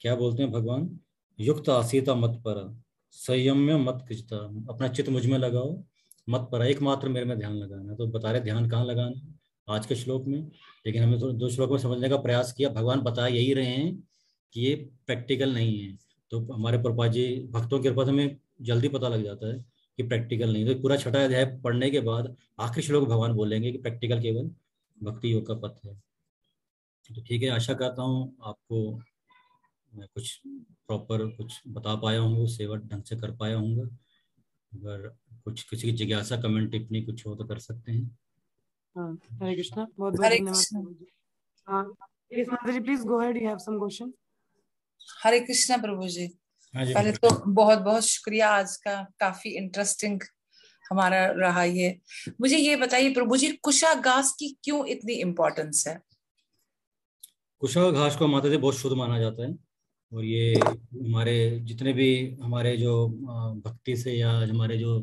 क्या बोलते हैं भगवान, युक्त आसीता मत पर संयम्य मत कृष्ता, अपना चित्त मुझ में लगाओ, मत पर एकमात्र मेरे में ध्यान लगाना है। तो बता रहे ध्यान कहाँ लगाना है आज के श्लोक में। लेकिन हमने तो 2 श्लोक में समझने का प्रयास किया, भगवान बता यही रहे हैं कि ये प्रैक्टिकल नहीं है। तो हमारे प्रभुपाद जी भक्तों के कृपा से हमें जल्दी पता लग जाता है कि प्रैक्टिकल नहीं। तो पूरा 6ठा अध्याय पढ़ने के बाद आखिरी श्लोक भगवान बोलेंगे कि प्रैक्टिकल केवल भक्ति योग का पथ है। तो ठीक है, आशा करता हूँ आपको मैं कुछ प्रॉपर कुछ बता पाया हूँ, सेवा ढंग से कर पाया हूँ। अगर कुछ किसी की जिज्ञासा कमेंट टिप्पणी कुछ हो तो कर सकते हैं। हाँ, हरे कृष्णा, बहुत बहुत हरे धन्यवाद कृष्णा। प्रभु जी। हाँ, yes, माता जी please go ahead, you have some question. Hare Krishna Prabhu ji. हाँ जी, पहले तो बहुत बहुत शुक्रिया, आज का काफी इंटरेस्टिंग हमारा रहा ये। मुझे ये बताइए प्रभु जी, कुशाग्रास की क्यों इतनी इम्पोर्टेंस है? कुशा घास को माता जी बहुत शुद्ध माना जाता है। और ये हमारे जितने भी हमारे जो भक्ति से या हमारे जो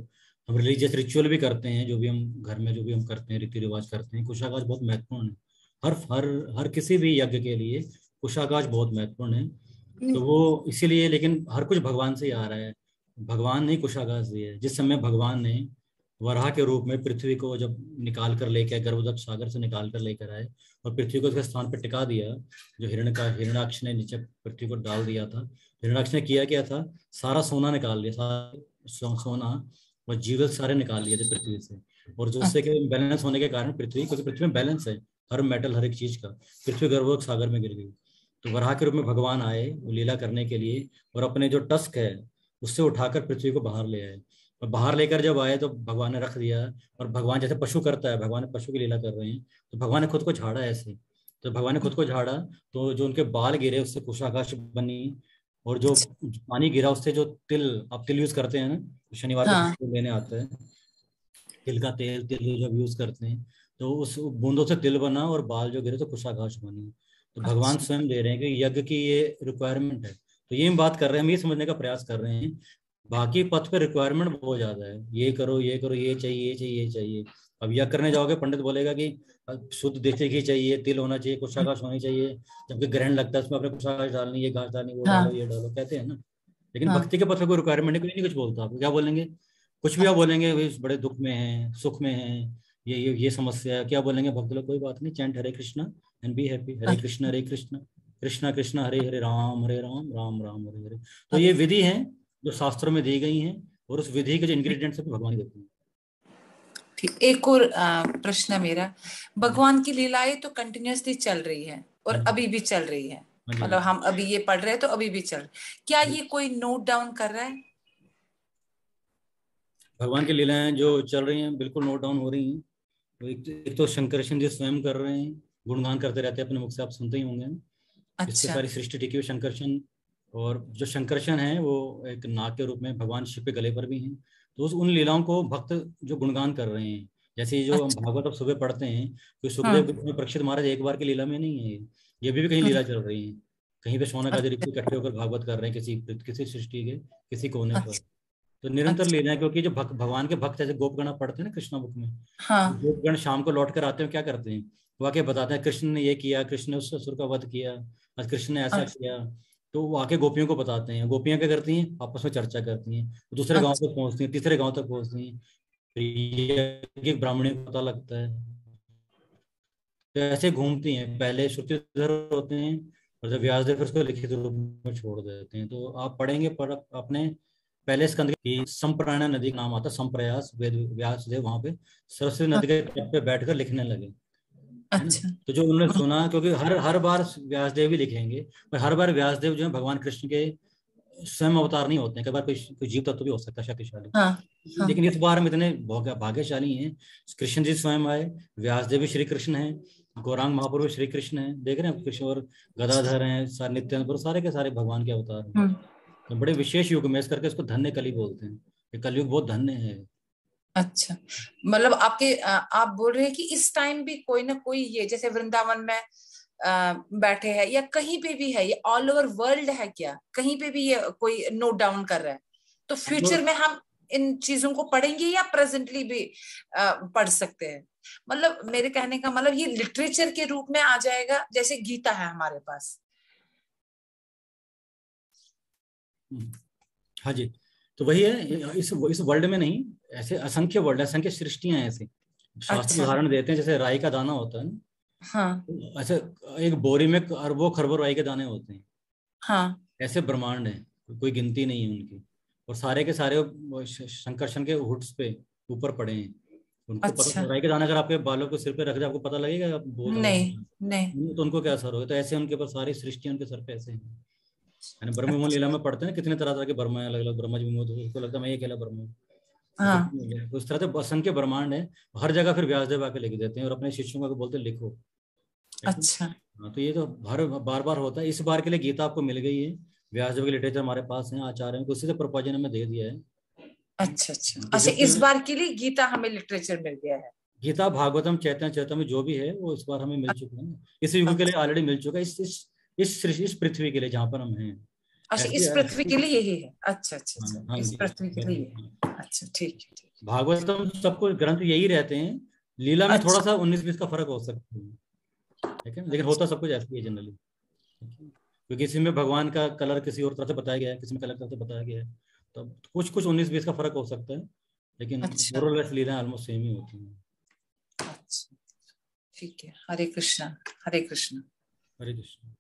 हम रिलीजियस रिचुअल भी करते हैं, जो भी हम घर में जो भी हम करते हैं, रीति रिवाज करते हैं, कुशाकाश बहुत महत्वपूर्ण है। हर हर हर किसी भी यज्ञ के लिए कुशाकाश बहुत महत्वपूर्ण है। तो वो इसीलिए, लेकिन हर कुछ भगवान से ही आ रहा है, भगवान ने कुशाकाश दिया है। जिस समय भगवान ने वराह के रूप में पृथ्वी को जब निकाल कर लेके गर्भोदक सागर से निकाल कर लेकर आए और पृथ्वी को उसके स्थान पर टिका दिया, जो हिरण्याक्ष ने नीचे पृथ्वी को डाल दिया था, हिरण्याक्ष ने किया क्या था, सारा सोना निकाल लिया, सारा सोना और जीवल सारे निकाल लिए थे पृथ्वी से। और जो उससे के बैलेंस होने के कारण पृथ्वी, क्योंकि पृथ्वी में बैलेंस है हर मेटल हर एक चीज का, पृथ्वी गर्भोदक सागर में गिर गई। तो वराह के रूप में भगवान आए वो लीला करने के लिए, और अपने जो टस्क है उससे उठाकर पृथ्वी को बाहर ले आए। और बाहर लेकर जब आए तो भगवान ने रख दिया, और भगवान जैसे पशु करता है, भगवान ने पशु की लीला कर रहे हैं, तो भगवान ने खुद को झाड़ा ऐसे। तो भगवान ने खुद को झाड़ा तो जो उनके बाल गिरे उससे कुशाकाश बनी, और जो पानी गिरा उससे जो तिल, आप तिल यूज करते हैं ना, शनिवार को लेने आता है तिल का तेल, तिल जब यूज करते हैं तो उस बूंदों से तिल बना, और बाल जो गिरे तो कुशाकाश बनी। तो भगवान स्वयं दे रहे हैं कि यज्ञ की ये रिक्वायरमेंट है। तो ये हम बात कर रहे हैं, हम ये समझने का प्रयास कर रहे हैं। बाकी पथ पे रिक्वायरमेंट बहुत ज्यादा है, ये करो ये करो, ये चाहिए ये चाहिए ये चाहिए। अब यज्ञ करने जाओगे पंडित बोलेगा कि शुद्ध देसी घी चाहिए, तिल होना चाहिए, कुशाकाश होनी चाहिए, जबकि ग्रहण लगता है उसमें अपने कुशाकाश डालनी, ये घास डालनी, वो डालो ये डालो कहते हैं ना। लेकिन भक्ति के पथ पे कोई रिक्वायरमेंट नहीं, कोई नहीं कुछ बोलता। आपको क्या बोलेंगे, कुछ भी आप बोलेंगे, बड़े दुख में हैं, सुख में हैं, ये समस्या है, क्या बोलेंगे भक्त लोग, कोई बात नहीं, chant Hare Krishna and be happy, Hare Krishna Krishna Krishna Hare Hare, Ram Ram Ram Hare Hare. तो ये विधि है जो शास्त्रों में दी गई हैं, और उस विधि के जो इंग्रेडिएंट्स है भगवान देते हैं। ठीक, एक और प्रश्न मेरा, भगवान की लीलाएं तो कंटिन्यूअसली चल रही है और अभी भी चल रही है, मतलब हम अभी ये पढ़ रहे हैं तो अभी भी चल, क्या ये कोई नोट डाउन कर रहा है? भगवान की लीलाएं जो चल रही हैं बिल्कुल नोट डाउन हो रही हैं। तो एक तो शंकरशन जी स्वयं कर रहे हैं, गुणगान करते रहते हैं अपने मुख से, आप सुनते ही होंगे। इससे सारी सृष्टि टिकी हुई शंकरशन, और जो शंकरशन है वो एक नाग के रूप में भगवान शिव के गले पर भी हैं। तो उन लीलाओं को भक्त जो गुणगान कर रहे हैं, जैसे जो हम भागवत अब सुबह पढ़ते हैं, तो सुखदेव में परीक्षित महाराज एक बार की लीला में नहीं है, ये भी कहीं लीला चल रही है, कहीं पे शौनक आदि ऋषि इकट्ठे होकर भागवत कर रहे हैं किसी सृष्टि के किसी कोने पर। तो निरंतर लीला है, क्योंकि जो भगवान के भक्त जैसे गोपगण पढ़ते हैं ना कृष्णा बुक में, गोपगण शाम को लौट कर आते हैं, क्या करते हैं, वो आके बताते हैं कृष्ण ने ये किया, कृष्ण ने उस असुर का वध किया, आज कृष्ण ने ऐसा किया। तो वो आके गोपियों को बताते हैं, गोपियां क्या करती हैं, आपस में चर्चा करती हैं, दूसरे गांव तक पहुंचती हैं, तीसरे गांव तक पहुंचती हैं, ब्राह्मणी को पता लगता है, तो ऐसे घूमती हैं। पहले श्रुतिधर होते हैं, और जब व्यासदेव फिर उसको लिखित रूप में छोड़ देते हैं। तो आप पढ़ेंगे पर अपने पहले स्कंद की संप्रायण नदी का नाम आता है, संप्रयास, व्यासदेव वहां पे सरस्वती नदी के तट पे बैठकर लिखने लगे। अच्छा। तो जो उन्होंने सुना, क्योंकि हर बार व्यासदेव भी लिखेंगे, पर हर बार व्यासदेव जो है भगवान कृष्ण के स्वयं अवतार नहीं होते हैं, कई बार कोई जीव तत्व भी हो सकता है शक्तिशाली। लेकिन इस बार हम इतने भाग्यशाली हैं, कृष्ण जी स्वयं आए, व्यासदेव भी श्री कृष्ण है, गौरांग महाप्रभु श्री कृष्ण है, देख रहे हैं कृष्ण, और गदाधर हैं, नित्यानंद, सारे के सारे भगवान के अवतार हैं। तो बड़े विशेष युग में, इस करके इसको धन्य कली बोलते हैं, ये कलयुग बहुत धन्य है। अच्छा, मतलब आप बोल रहे हैं कि इस टाइम भी कोई ना कोई, ये जैसे वृंदावन में बैठे हैं या कहीं पे भी है, ये ऑल ओवर वर्ल्ड है क्या, कहीं पे भी ये कोई नोट डाउन कर रहा है? तो फ्यूचर में हम इन चीजों को पढ़ेंगे या प्रेजेंटली भी पढ़ सकते हैं? मतलब मेरे कहने का मतलब ये लिटरेचर के रूप में आ जाएगा, जैसे गीता है हमारे पास। हाँ जी, तो वही है, इस वर्ल्ड में नहीं, ऐसे असंख्य वर्ल्ड, असंख्य सृष्टियां हैं ऐसे। शास्त्र उदाहरण देते हैं, जैसे राई का दाना होता है ना, हाँ, ऐसे एक बोरी में अरबों खरबों राई के दाने होते हैं, हाँ, ऐसे ब्रह्मांड है, कोई गिनती नहीं है उनकी, और सारे के सारे शंकरशन के हुड्स पे ऊपर पड़े हैं। उनको पता, राई के दाना अगर आपके बालों को सिर पे रख दे, आपको पता लगेगा? आप बोल नहीं, तो उनको क्या असर होगा? तो ऐसे उनके ऊपर सारी सृष्टि उनके सर पे ऐसे है। ब्रह्म लीला में पढ़ते हैं कितने तरह तरह के ब्रह्म है, अलग अलग ब्रह्मा जी में, उसको लगता है मैं ये अकेला ब्रह्म हूँ। हाँ। तो इस तरह से असंख्य ब्रह्मांड है, हर जगह फिर व्यासदेव आके लिख देते हैं, और अपने शिष्यों को बोलते लिखो। अच्छा, हाँ, तो ये तो बार बार होता है। इस बार के लिए गीता आपको मिल गई है, व्यासदेव की लिटरेचर हमारे पास है, आचार्य हैं, उसी से प्रपोजन में दे दिया है। अच्छा, इस बार के लिए गीता हमें लिटरेचर मिल गया है। गीता, भागवतम, चैतन्य जो भी है वो इस बार हमें मिल चुका है, इस युग के लिए ऑलरेडी मिल चुका है, इस पृथ्वी के लिए जहाँ पर हम हैं। अच्छा, इस पृथ्वी के लिए यही है। अच्छा अच्छा अच्छा, हाँ इस जी, पृथ्वी के लिए। अच्छा, ठीक है ठीक है। भागवतम सबको ग्रंथ यही रहते हैं, लीला में थोड़ा अच्छा सा 19-20 का फर्क हो सकता है, ठीक है, लेकिन होता सब कुछ ऐसा ही है जनरली। क्योंकि किसी में भगवान का कलर किसी और तरह से बताया गया है, किसी में कलर तरह से बताया गया है, तो कुछ कुछ 19-20 का फर्क हो सकता है, लेकिन अच्छा मोरलेस लीला ऑलमोस्ट सेम ही होती है। अच्छा, ठीक है। हरे कृष्णा, हरे कृष्णा। हरे कृष्ण।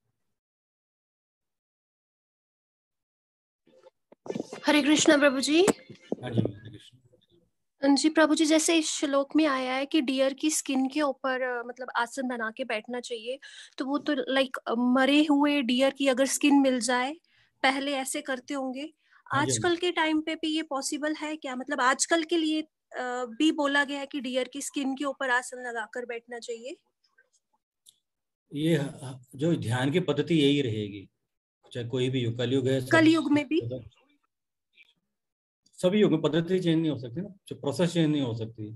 हरे कृष्णा प्रभु जी। हाँ जी, हरे कृष्ण। जी प्रभु जी, जैसे इस श्लोक में आया है कि डियर की स्किन के ऊपर मतलब आसन बना के बैठना चाहिए, तो वो तो लाइक मरे हुए डियर की अगर स्किन मिल जाए, पहले ऐसे करते होंगे। हाँ जी, हाँ जी। आजकल के टाइम पे भी ये पॉसिबल है क्या? मतलब आजकल के लिए भी बोला गया है कि डियर की स्किन के ऊपर आसन लगाकर बैठना चाहिए। ये जो ध्यान की पद्धति यही रहेगी, चाहे कोई भी युग, कलयुग है, सब कलयुग में भी। सभी युग में पद्धति चेंज नहीं हो सकती ना, जो प्रोसेस चेंज नहीं हो सकती।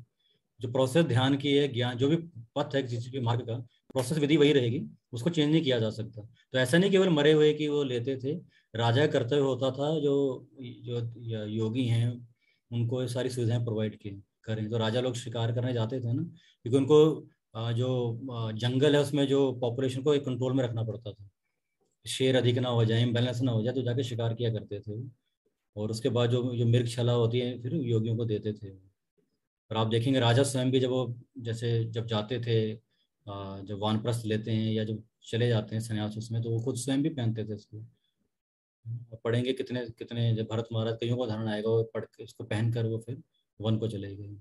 जो प्रोसेस ध्यान की है, ज्ञान जो भी पथ है किसी के मार्ग का, प्रोसेस विधि वही रहेगी, उसको चेंज नहीं किया जा सकता। तो ऐसा नहीं केवल मरे हुए कि वो लेते थे, राजा का कर्तव्य होता था जो जो योगी हैं उनको ये सारी सुविधाएं प्रोवाइड की करें। तो राजा लोग शिकार करने जाते थे ना, क्योंकि उनको जो जंगल है उसमें जो पॉपुलेशन को एक कंट्रोल में रखना पड़ता था, शेर अधिक ना हो जाए, इम्बैलेंस ना हो जाए, तो जाके शिकार किया करते थे। और उसके बाद जो जो मृगशाला होती है फिर योगियों को देते थे। और आप देखेंगे राजा स्वयं भी जब वो जैसे जब जाते थे, जब वानप्रस्थ लेते हैं या जब चले जाते हैं संन्यास उसमें, तो वो खुद स्वयं भी पहनते थे इसको। आप पढ़ेंगे कितने कितने, जब भरत महाराज कईयों को उदाहरण आएगा, वो पढ़ के इसको पहन कर वो फिर वन को चले गए।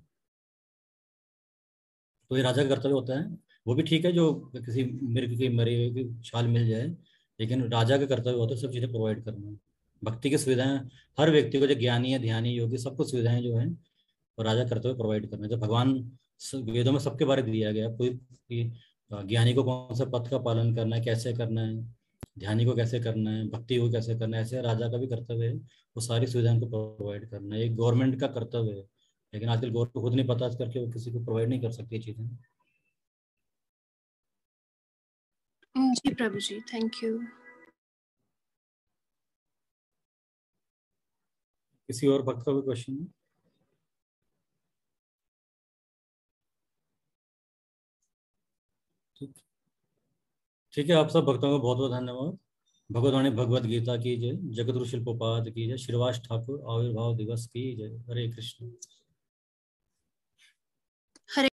तो ये राजा का कर्तव्य होता है। वो भी ठीक है जो किसी मृग की मरी हुई की छाल मिल जाए, लेकिन राजा का कर्तव्य होता है सब चीज़ें प्रोवाइड करना। भक्ति की सुविधाएं हर व्यक्ति को, जो ज्ञानी है, ध्यानी, योगी, सबको सुविधाएं जो है और राजा कर्तव्य प्रोवाइड करना। जब भगवान वेदों में सबके बारे में दिया गया, कोई ज्ञानी को कौन सा पथ का पालन करना है, कैसे करना है, ध्यानी को कैसे करना है, भक्ति को कैसे करना है, ऐसे राजा का भी कर्तव्य है वो सारी सुविधाएं को प्रोवाइड करना। ये गवर्नमेंट का कर्तव्य है, लेकिन आजकल गवर्नमेंट को खुद नहीं पता करके वो किसी को प्रोवाइड नहीं कर सकती चीज़ें। जी प्रभु जी, थैंक यू। किसी और भक्त का कोई क्वेश्चन है? ठीक, ठीक है। आप सब भक्तों को बहुत बहुत धन्यवाद। भगवद्वाणी भगवद गीता की जय, जगतगुरु शिल्पोपाद की जय, श्रीवास ठाकुर आविर्भाव दिवस की जय। हरे कृष्ण।